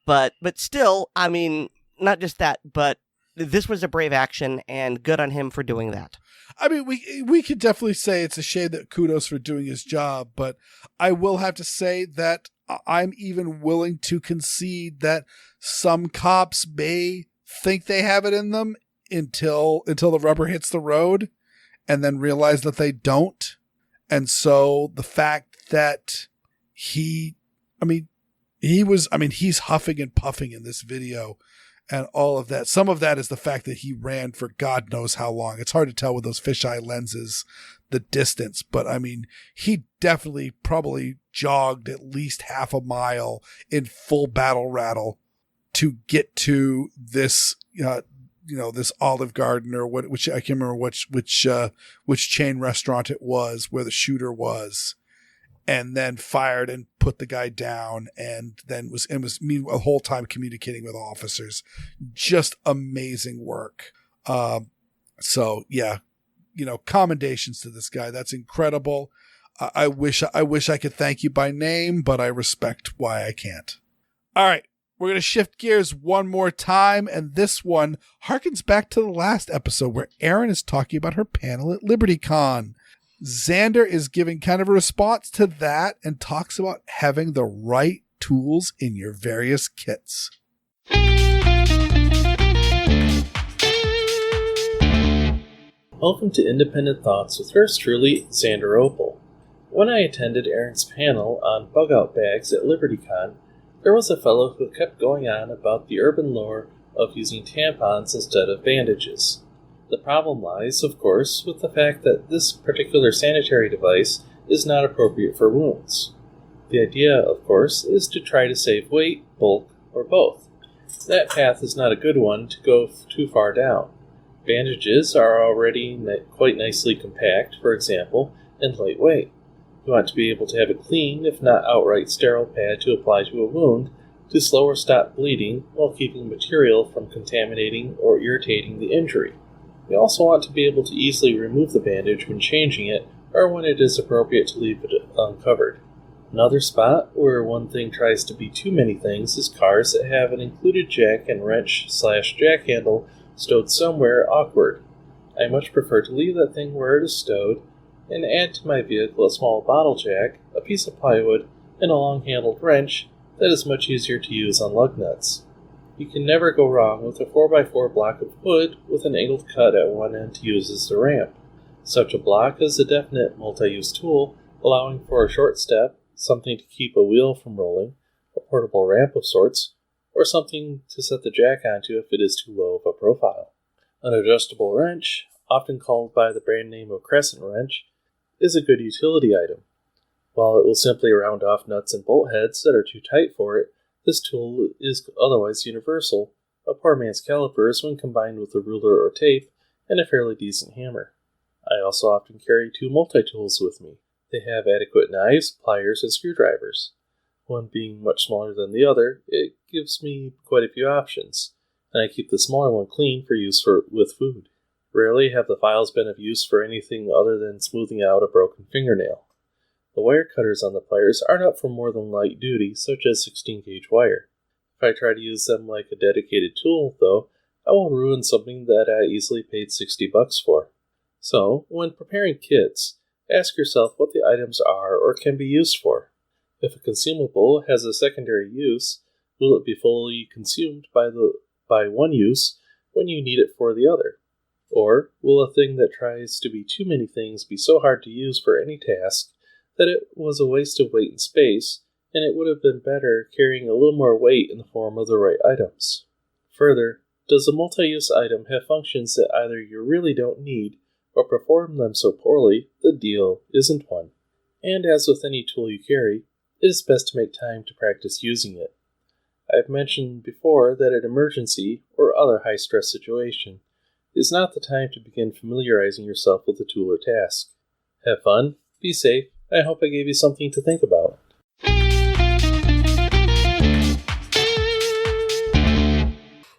But still, I mean, not just that, but this was a brave action, and good on him for doing that. I mean, we could definitely say it's a shame that kudos for doing his job, but I will have to say that I'm even willing to concede that some cops may think they have it in them until the rubber hits the road and then realize that they don't. And so the fact that he's huffing and puffing in this video and all of that. Some of that is the fact that he ran for God knows how long. It's hard to tell with those fisheye lenses, the distance, but I mean, he definitely probably jogged at least half a mile in full battle rattle to get to this, this Olive Garden or which I can't remember which chain restaurant it was where the shooter was, and then fired and put the guy down, and then was meanwhile the whole time communicating with officers. Just amazing work. So yeah, commendations to this guy. That's incredible. I wish I could thank you by name, but I respect why I can't. All right. We're going to shift gears one more time, and this one harkens back to the last episode where Erin is talking about her panel at LibertyCon. Xander is giving kind of a response to that and talks about having the right tools in your various kits. Welcome to Independent Thoughts with yours truly, Xander Opal. When I attended Erin's panel on bug-out bags at LibertyCon, there was a fellow who kept going on about the urban lore of using tampons instead of bandages. The problem lies, of course, with the fact that this particular sanitary device is not appropriate for wounds. The idea, of course, is to try to save weight, bulk, or both. That path is not a good one to go too far down. Bandages are already quite nicely compact, for example, and lightweight. You want to be able to have a clean, if not outright sterile pad to apply to a wound to slow or stop bleeding while keeping material from contaminating or irritating the injury. You also want to be able to easily remove the bandage when changing it or when it is appropriate to leave it uncovered. Another spot where one thing tries to be too many things is cars that have an included jack and wrench/jack handle stowed somewhere awkward. I much prefer to leave that thing where it is stowed and add to my vehicle a small bottle jack, a piece of plywood, and a long-handled wrench that is much easier to use on lug nuts. You can never go wrong with a 4x4 block of wood with an angled cut at one end to use as the ramp. Such a block is a definite multi-use tool, allowing for a short step, something to keep a wheel from rolling, a portable ramp of sorts, or something to set the jack onto if it is too low of a profile. An adjustable wrench, often called by the brand name of crescent wrench, is a good utility item. While it will simply round off nuts and bolt heads that are too tight for it, this tool is otherwise universal, a poor man's calipers when combined with a ruler or tape, and a fairly decent hammer. I also often carry two multi-tools with me. They have adequate knives, pliers, and screwdrivers. One being much smaller than the other, it gives me quite a few options, and I keep the smaller one clean for use with food. Rarely have the files been of use for anything other than smoothing out a broken fingernail. The wire cutters on the pliers are not for more than light duty, such as 16-gauge wire. If I try to use them like a dedicated tool, though, I will ruin something that I easily paid $60 for. So, when preparing kits, ask yourself what the items are or can be used for. If a consumable has a secondary use, will it be fully consumed by one use when you need it for the other? Or will a thing that tries to be too many things be so hard to use for any task that it was a waste of weight and space, and it would have been better carrying a little more weight in the form of the right items? Further, does a multi-use item have functions that either you really don't need or perform them so poorly the deal isn't one? And as with any tool you carry, it is best to make time to practice using it. I've mentioned before that an emergency or other high-stress situation is not the time to begin familiarizing yourself with a tool or task. Have fun, be safe, I hope I gave you something to think about.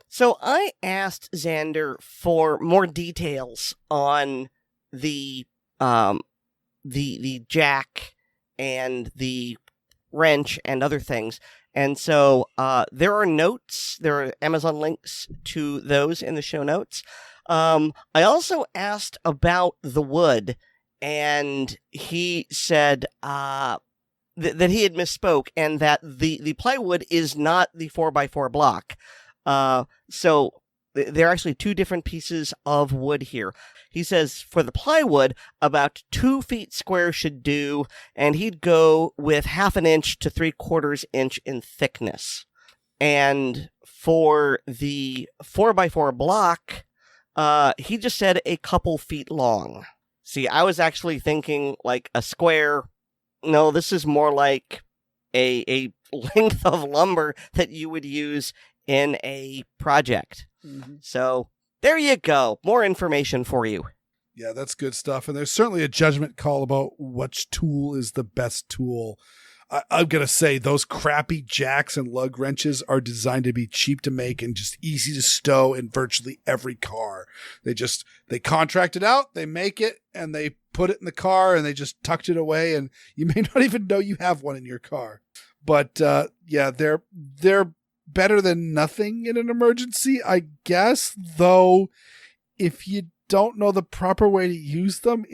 So I asked Xander for more details on the the jack and the wrench and other things. And so there are notes, there are Amazon links to those in the show notes. I also asked about the wood, and he said that he had misspoke, and that the plywood is not the 4x4 block. So there are actually two different pieces of wood here. He says for the plywood, about 2 feet square should do, and he'd go with 1/2 inch to 3/4 inch in thickness. And for the 4x4 block, he just said a couple feet long. See, I was actually thinking like a square. No, this is more like a length of lumber that you would use in a project. Mm-hmm. So there you go. More information for you. Yeah, that's good stuff. And there's certainly a judgment call about which tool is the best tool. I'm going to say those crappy jacks and lug wrenches are designed to be cheap to make and just easy to stow in virtually every car. They contract it out, they make it, and they put it in the car, and they just tucked it away, and you may not even know you have one in your car. But yeah, they're better than nothing in an emergency, I guess, though if you don't know the proper way to use them,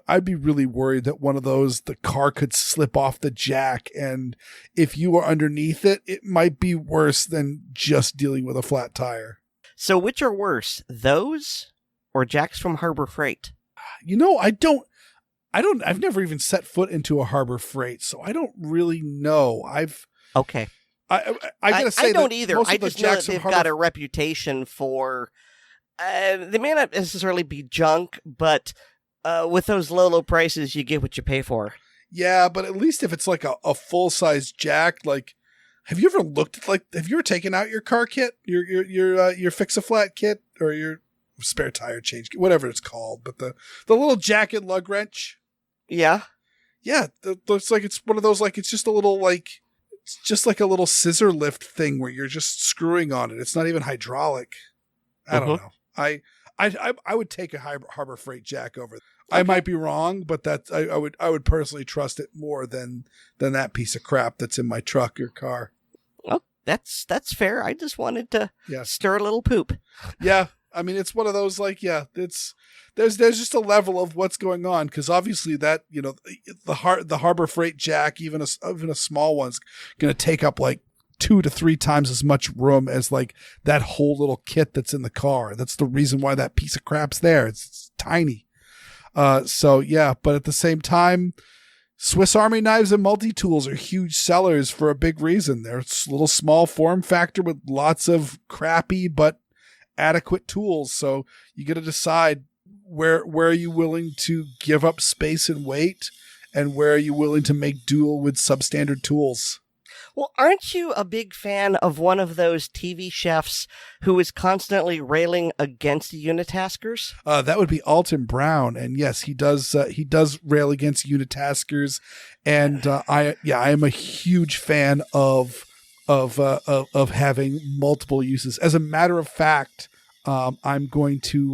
I'd be really worried that one of those, the car could slip off the jack, and if you were underneath it, it might be worse than just dealing with a flat tire. So which are worse, those or jacks from Harbor Freight? You know, I've never even set foot into a Harbor Freight, so I don't really know. Okay. I gotta say, I don't either. I just know that they've got a reputation for. They may not necessarily be junk, but with those low prices, you get what you pay for. Yeah, but at least if it's like a full size jack, like, have you ever looked at have you ever taken out your car kit, your Fix-A-Flat kit, or your spare tire change, whatever it's called, but the little jack and lug wrench? Yeah. Yeah, looks like it's one of those, like, it's just a little, like, it's just like a little scissor lift thing where you're just screwing on it. It's not even hydraulic. I don't know. I would take a Harbor Freight jack over. Okay. I might be wrong, but I would personally trust it more than that piece of crap that's in my truck or car. Well, that's fair. I just wanted to stir a little poop. Yeah, I mean, it's one of those, like, yeah, there's just a level of what's going on, because obviously that, you know, the Harbor Freight jack, even a small one's going to take up like 2 to 3 times as much room as like that whole little kit that's in the car. That's the reason why that piece of crap's there. It's tiny. So yeah, but at the same time, Swiss Army knives and multi-tools are huge sellers for a big reason. They're a little small form factor with lots of crappy but adequate tools. So you got to decide where are you willing to give up space and weight, and where are you willing to make do with substandard tools. Well, aren't you a big fan of one of those TV chefs who is constantly railing against unitaskers? That would be Alton Brown, and yes, he does rail against unitaskers, and I am a huge fan of having multiple uses. As a matter of fact, I'm going to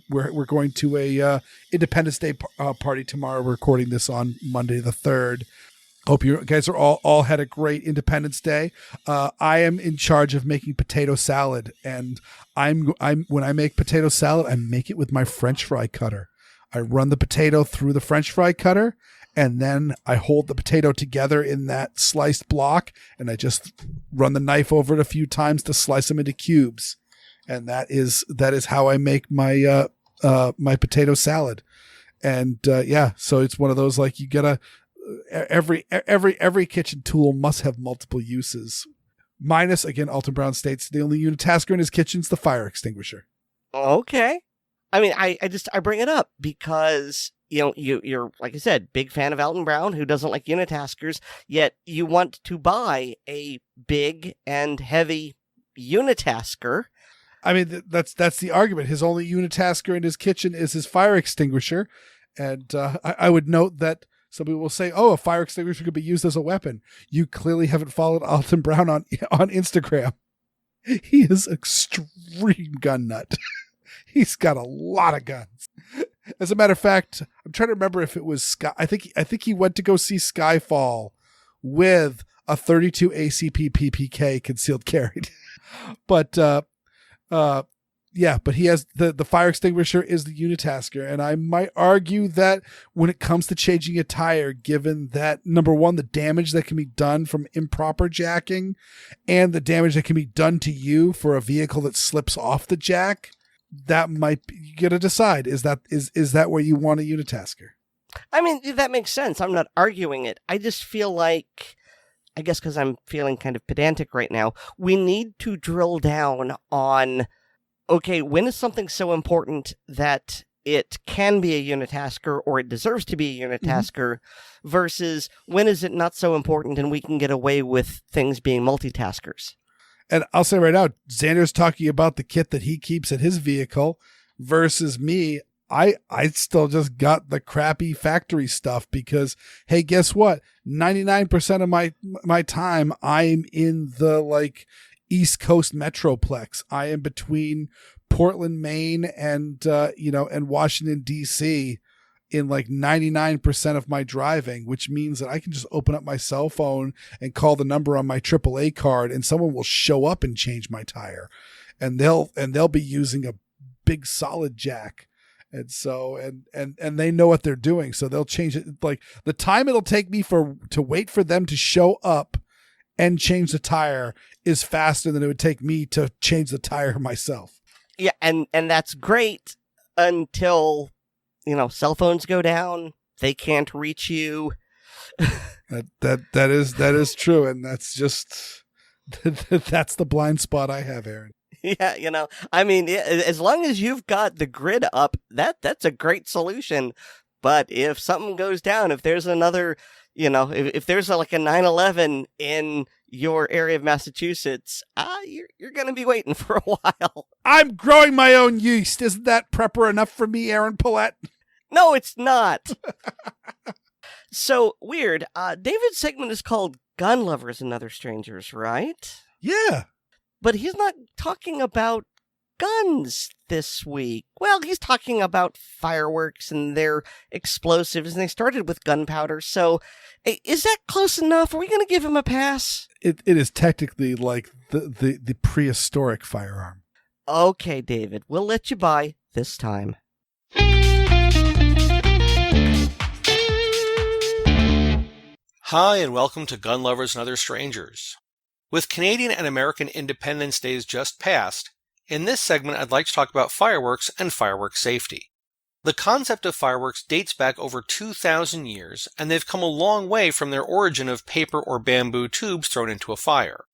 we're going to a Independence Day party tomorrow. We're recording this on Monday the 3rd. Hope you guys are all had a great Independence Day. I am in charge of making potato salad, and I'm when I make potato salad, I make it with my French fry cutter. I run the potato through the French fry cutter, and then I hold the potato together in that sliced block, and I just run the knife over it a few times to slice them into cubes. And that is how I make my my potato salad. And so it's one of those, like, you gotta. Every kitchen tool must have multiple uses. Minus, again, Alton Brown states, the only unitasker in his kitchen is the fire extinguisher. Okay. I mean, I bring it up because, you know, you're, like I said, big fan of Alton Brown, who doesn't like unitaskers, yet you want to buy a big and heavy unitasker. I mean, that's the argument. His only unitasker in his kitchen is his fire extinguisher. And I would note that some people will say, oh, a fire extinguisher could be used as a weapon. You clearly haven't followed Alton Brown on Instagram. He is extreme gun nut. He's got a lot of guns. As a matter of fact, I'm trying to remember if it was Sky. I think he went to go see Skyfall with a 32 ACP PPK concealed carry. But but he has the fire extinguisher is the unitasker, and I might argue that when it comes to changing a tire, given that number one, the damage that can be done from improper jacking, and the damage that can be done to you for a vehicle that slips off the jack, that might be, you got to decide, is that where you want a unitasker? I mean, that makes sense. I'm not arguing it. I just feel like, I guess because I'm feeling kind of pedantic right now, we need to drill down on, okay, when is something so important that it can be a unitasker or it deserves to be a unitasker versus when is it not so important and we can get away with things being multitaskers? And I'll say right now, Xander's talking about the kit that he keeps at his vehicle versus me. I still just got the crappy factory stuff because, hey, guess what? 99% of my time, I'm in the East Coast Metroplex. I am between Portland, Maine, and Washington, D.C. in 99% of my driving, which means that I can just open up my cell phone and call the number on my AAA card, and someone will show up and change my tire, and they'll be using a big solid jack. And so, and they know what they're doing. So they'll change it. The time it'll take me to wait for them to show up and change the tire is faster than it would take me to change the tire myself. Yeah. And that's great until, cell phones go down. They can't reach you. That is true. And that's just, that's the blind spot I have, Aaron. Yeah, I mean, as long as you've got the grid up, that's a great solution. But if something goes down, if there's another, if there's a 9/11 in your area of Massachusetts, you're going to be waiting for a while. I'm growing my own yeast. Isn't that prepper enough for me, Aaron Paulette? No, it's not. So, Weer'd. David's segment is called Gun Lovers and Other Strangers, right? Yeah. But he's not talking about guns this week. Well, he's talking about fireworks and their explosives, and they started with gunpowder. So, is that close enough? Are we going to give him a pass? It is technically like the prehistoric firearm. Okay, David, we'll let you by this time. Hi, and welcome to Gun Lovers and Other Strangers. With Canadian and American Independence Days just passed, in this segment I'd like to talk about fireworks and fireworks safety. The concept of fireworks dates back over 2,000 years, and they've come a long way from their origin of paper or bamboo tubes thrown into a fire.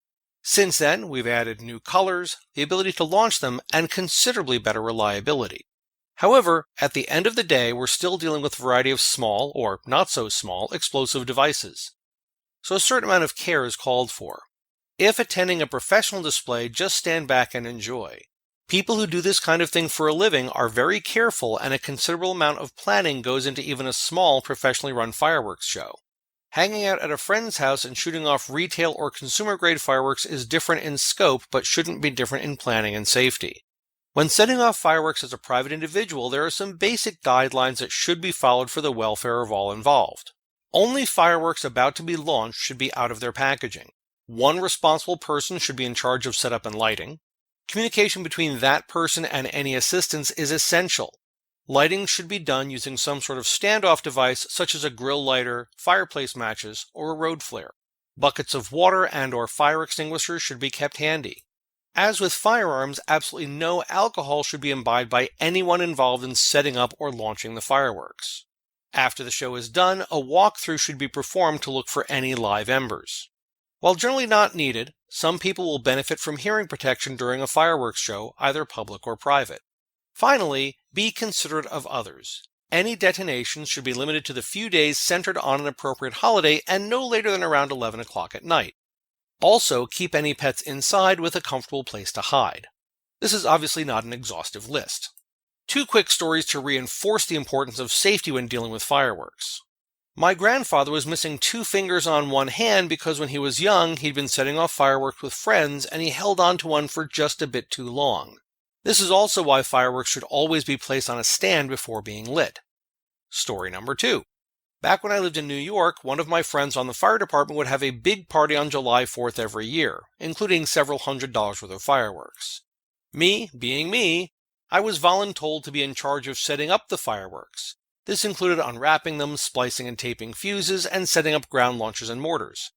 Since then, we've added new colors, the ability to launch them, and considerably better reliability. However, at the end of the day, we're still dealing with a variety of small, or not so small, explosive devices. So a certain amount of care is called for. If attending a professional display, just stand back and enjoy. People who do this kind of thing for a living are very careful, and a considerable amount of planning goes into even a small, professionally run fireworks show. Hanging out at a friend's house and shooting off retail or consumer-grade fireworks is different in scope, but shouldn't be different in planning and safety. When setting off fireworks as a private individual, there are some basic guidelines that should be followed for the welfare of all involved. Only fireworks about to be launched should be out of their packaging. One responsible person should be in charge of setup and lighting. Communication between that person and any assistants is essential. Lighting should be done using some sort of standoff device such as a grill lighter, fireplace matches, or a road flare. Buckets of water and/or fire extinguishers should be kept handy. As with firearms, absolutely no alcohol should be imbibed by anyone involved in setting up or launching the fireworks. After the show is done, a walkthrough should be performed to look for any live embers. While generally not needed, some people will benefit from hearing protection during a fireworks show, either public or private. Finally, be considerate of others. Any detonations should be limited to the few days centered on an appropriate holiday and no later than around 11 o'clock at night. Also, keep any pets inside with a comfortable place to hide. This is obviously not an exhaustive list. Two quick stories to reinforce the importance of safety when dealing with fireworks. My grandfather was missing 2 fingers on one hand because when he was young, he'd been setting off fireworks with friends and he held on to one for just a bit too long. This is also why fireworks should always be placed on a stand before being lit. Story number 2. Back when I lived in New York, one of my friends on the fire department would have a big party on July 4th every year, including several $100s worth of fireworks. Me, being me, I was voluntold to be in charge of setting up the fireworks. This included unwrapping them, splicing and taping fuses, and setting up ground launchers and mortars.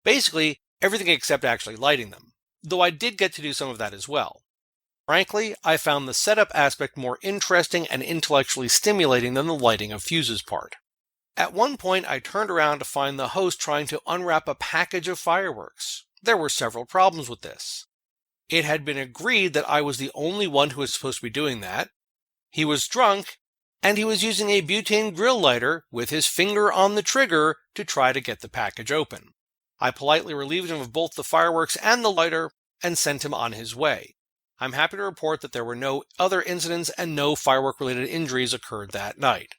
Basically, everything except actually lighting them, though I did get to do some of that as well. Frankly, I found the setup aspect more interesting and intellectually stimulating than the lighting of fuses part. At one point, I turned around to find the host trying to unwrap a package of fireworks. There were several problems with this. It had been agreed that I was the only one who was supposed to be doing that. He was drunk, and he was using a butane grill lighter with his finger on the trigger to try to get the package open. I politely relieved him of both the fireworks and the lighter and sent him on his way. I'm happy to report that there were no other incidents and no firework-related injuries occurred that night.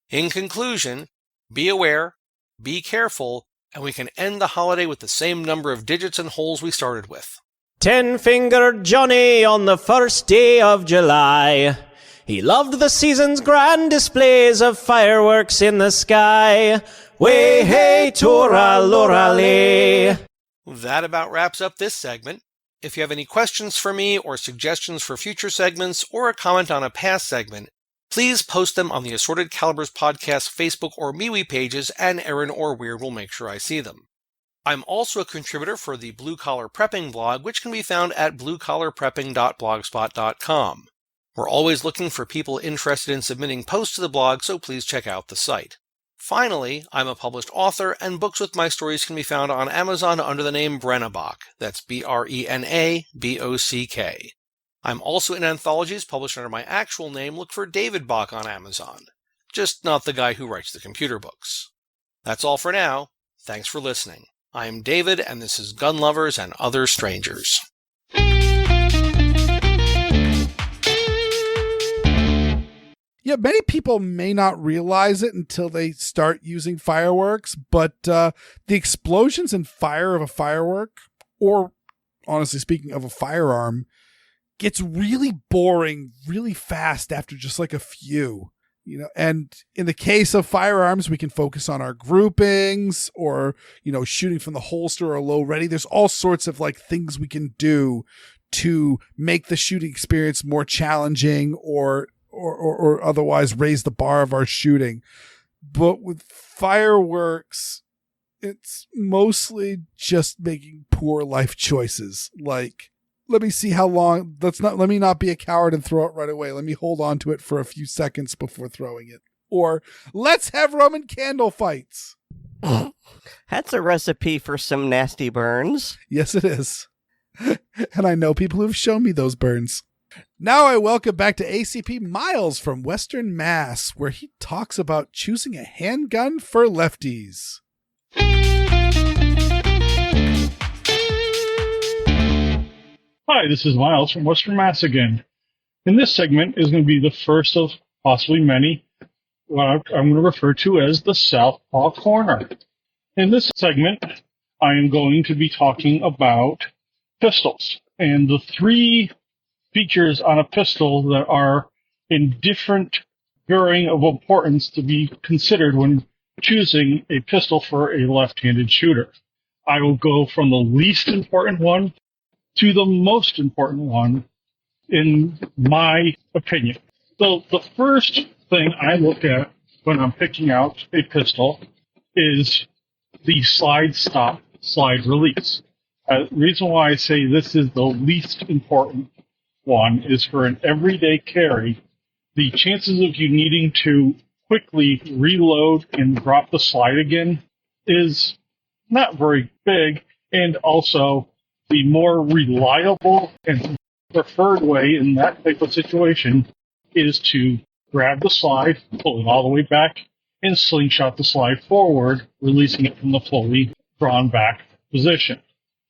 In conclusion, be aware, be careful, and we can end the holiday with the same number of digits and holes we started with. 10-fingered Johnny on the first day of July. He loved the season's grand displays of fireworks in the sky. Way hey, toralorale. That about wraps up this segment. If you have any questions for me or suggestions for future segments or a comment on a past segment, please post them on the Assorted Calibers Podcast Facebook or MeWe pages, and Aaron or Weer'd will make sure I see them. I'm also a contributor for the Blue Collar Prepping blog, which can be found at bluecollarprepping.blogspot.com. We're always looking for people interested in submitting posts to the blog, so please check out the site. Finally, I'm a published author, and books with my stories can be found on Amazon under the name Brena Bock. That's BrenaBock. I'm also in anthologies published under my actual name. Look for David Bock on Amazon. Just not the guy who writes the computer books. That's all for now. Thanks for listening. I'm David, and this is Gun Lovers and Other Strangers. Yeah, many people may not realize it until they start using fireworks, but the explosions and fire of a firework, or honestly speaking of a firearm, gets really boring really fast after just like a few. And in the case of firearms, we can focus on our groupings or, shooting from the holster or low ready. There's all sorts of like things we can do to make the shooting experience more challenging or otherwise raise the bar of our shooting. But with fireworks, it's mostly just making poor life choices. Like, let me see how long. Let me not be a coward and throw it right away. Let me hold on to it for a few seconds before throwing it. Or let's have Roman candle fights. That's a recipe for some nasty burns. Yes, it is. And I know people who've shown me those burns. Now I welcome back to ACP Miles from Western Mass, where he talks about choosing a handgun for lefties. Hi, this is Miles from Western Mass again. And this segment is going to be the first of possibly many, what I'm going to refer to as the Southpaw Corner. In this segment, I am going to be talking about pistols and the three features on a pistol that are in different varying of importance to be considered when choosing a pistol for a left-handed shooter. I will go from the least important one to the most important one, in my opinion. So the first thing I look at when I'm picking out a pistol is the slide stop, slide release. The reason why I say this is the least important one is for an everyday carry, the chances of you needing to quickly reload and drop the slide again is not very big, and also the more reliable and preferred way in that type of situation is to grab the slide, pull it all the way back, and slingshot the slide forward, releasing it from the fully drawn back position.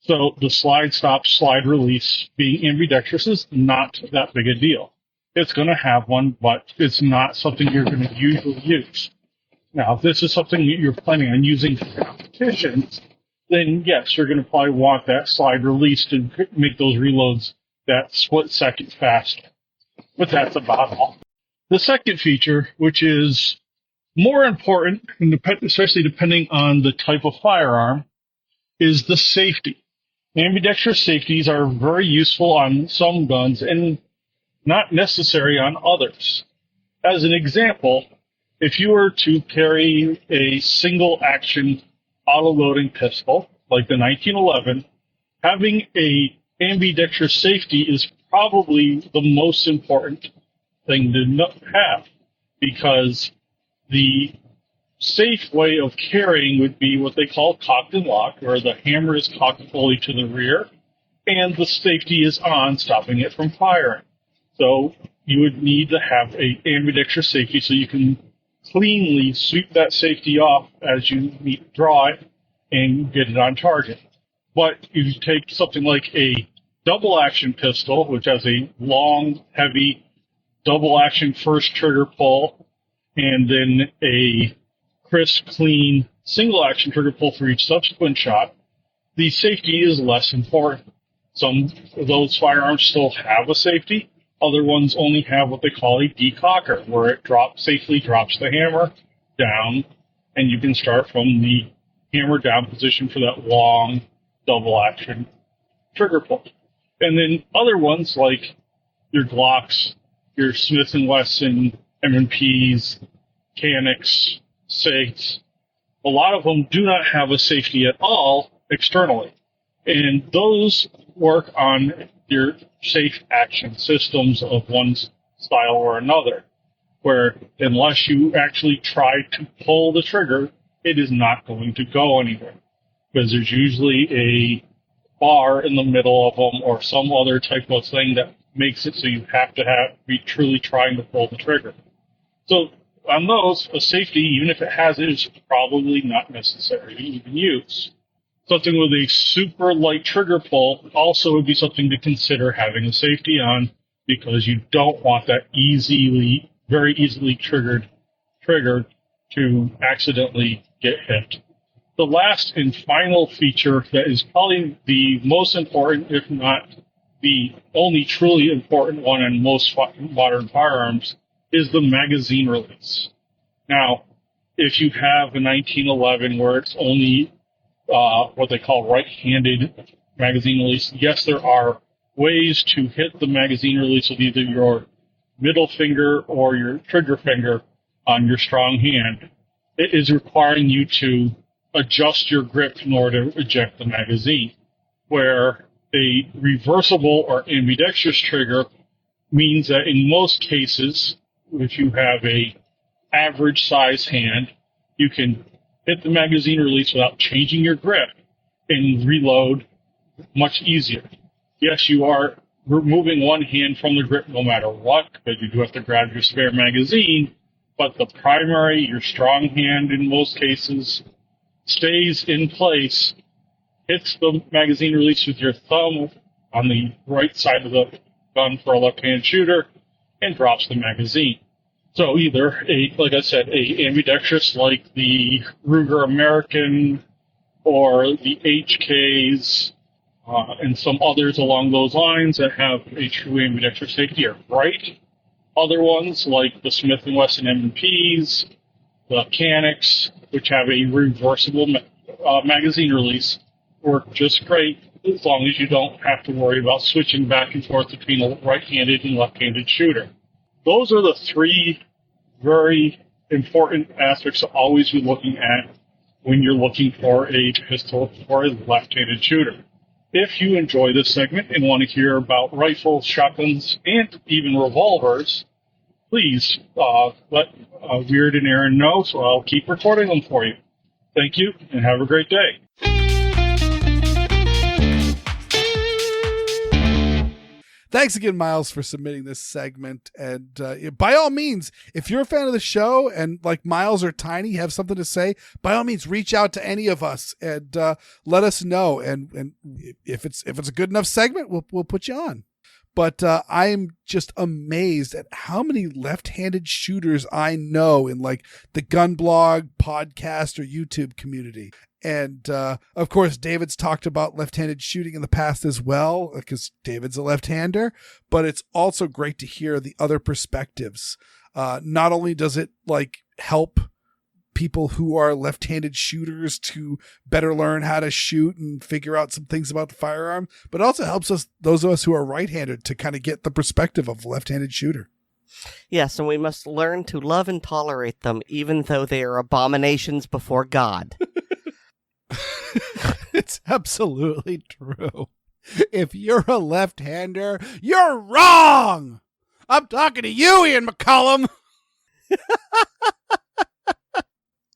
So the slide stop, slide release being ambidextrous is not that big a deal. It's going to have one, but it's not something you're going to usually use. Now, if this is something that you're planning on using for competitions, then yes, you're going to probably want that slide released to make those reloads that split second fast but that's about all. The second feature, which is more important, especially depending on the type of firearm, is the safety. Ambidextrous safeties are very useful on some guns and not necessary on others. As an example, if you were to carry a single-action auto-loading pistol, like the 1911, having a ambidextrous safety is probably the most important thing to have, because the safe way of carrying would be what they call cocked and locked, where the hammer is cocked fully to the rear, and the safety is on, stopping it from firing. So you would need to have a ambidextrous safety so you can cleanly sweep that safety off as you draw it and get it on target. But if you take something like a double-action pistol, which has a long, heavy double-action first trigger pull, and then a crisp, clean, single-action trigger pull for each subsequent shot, the safety is less important. Some of those firearms still have a safety. Other ones only have what they call a decocker, where it safely drops the hammer down, and you can start from the hammer down position for that long double-action trigger pull. And then other ones, like your Glocks, your Smith & Wesson, M&Ps, Canics, SIGs, a lot of them do not have a safety at all externally. And those work on your safe action systems of one style or another, where unless you actually try to pull the trigger, it is not going to go anywhere, because there's usually a bar in the middle of them or some other type of thing that makes it so you have to be truly trying to pull the trigger. So on those, a safety, even if it has it, is probably not necessary to even use. Something with a super light trigger pull also would be something to consider having a safety on, because you don't want that very easily triggered trigger to accidentally get hit. The last and final feature that is probably the most important, if not the only truly important one in most modern firearms, is the magazine release. Now, if you have a 1911 where it's only what they call right-handed magazine release, yes, there are ways to hit the magazine release with either your middle finger or your trigger finger on your strong hand. It is requiring you to adjust your grip in order to eject the magazine, where a reversible or ambidextrous trigger means that in most cases, if you have a average size hand, you can hit the magazine release without changing your grip and reload much easier. Yes, you are removing one hand from the grip no matter what, because you do have to grab your spare magazine, but the primary, your strong hand in most cases, stays in place, hits the magazine release with your thumb on the right side of the gun for a left-hand shooter, and drops the magazine. So either like I said, a ambidextrous like the Ruger American or the HKs and some others along those lines that have a true ambidextrous safety are right. Other ones like the Smith & Wesson M&Ps, the Canics, which have a reversible magazine release, work just great as long as you don't have to worry about switching back and forth between a right-handed and left-handed shooter. Those are the three very important aspects to always be looking at when you're looking for a pistol for a left-handed shooter. If you enjoy this segment and want to hear about rifles, shotguns, and even revolvers, please let Weer'd and Aaron know, so I'll keep recording them for you. Thank you, and have a great day. Thanks again, Miles, for submitting this segment. And by all means, if you're a fan of the show and like Miles or Tiny have something to say, by all means, reach out to any of us and let us know. And if it's a good enough segment, we'll put you on. But I'm just amazed at how many left-handed shooters I know in like the gun blog, podcast, or YouTube community. And, of course, David's talked about left-handed shooting in the past as well, because David's a left-hander, but it's also great to hear the other perspectives. Not only does it help people who are left-handed shooters to better learn how to shoot and figure out some things about the firearm, but also helps those of us who are right-handed to kind of get the perspective of a left-handed shooter. Yes, and we must learn to love and tolerate them, even though they are abominations before God. It's absolutely true. If you're a left-hander, you're wrong! I'm talking to you, Ian McCollum!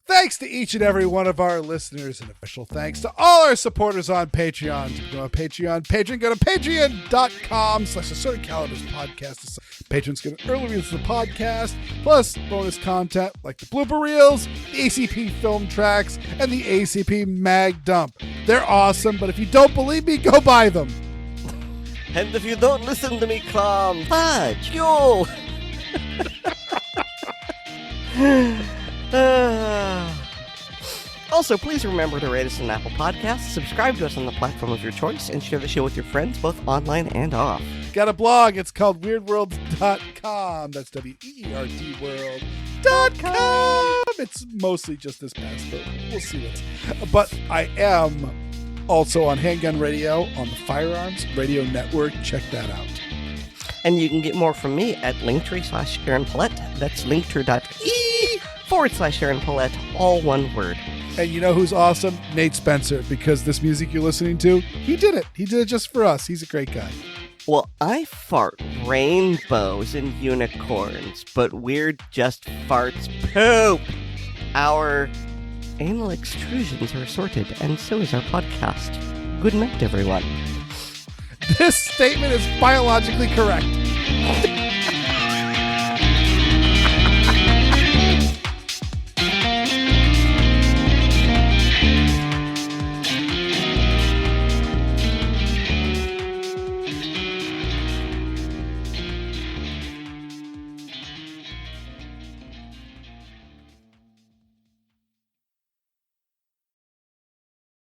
Thanks to each and every one of our listeners, and special thanks to all our supporters on Patreon. To go on Patreon, go to patreon.com/Assorted Calibers podcast. Patrons get an early release of the podcast, plus bonus content like the blooper reels, the ACP film tracks, and the ACP mag dump. They're awesome, but if you don't believe me, go buy them. And if you don't listen to me, clown, fudge, you! Also, please remember to rate us on Apple Podcasts, subscribe to us on the platform of your choice, and share the show with your friends, both online and off. Got a blog. It's called WeirdWorlds.com. That's WeerdWorlds.com. It's mostly just this past, but we'll see what's. But I am also on Handgun Radio on the Firearms Radio Network. Check that out. And you can get more from me at Linktree/Aaron Paulette. That's linktree.ee/Aaron Paulette, all one word. And you know who's awesome? Nate Spencer, because this music you're listening to, he did it. He did it just for us. He's a great guy. Well, I fart rainbows and unicorns, but Weer'd just farts poop. Our anal extrusions are assorted, and so is our podcast. Good night, everyone. This statement is biologically correct.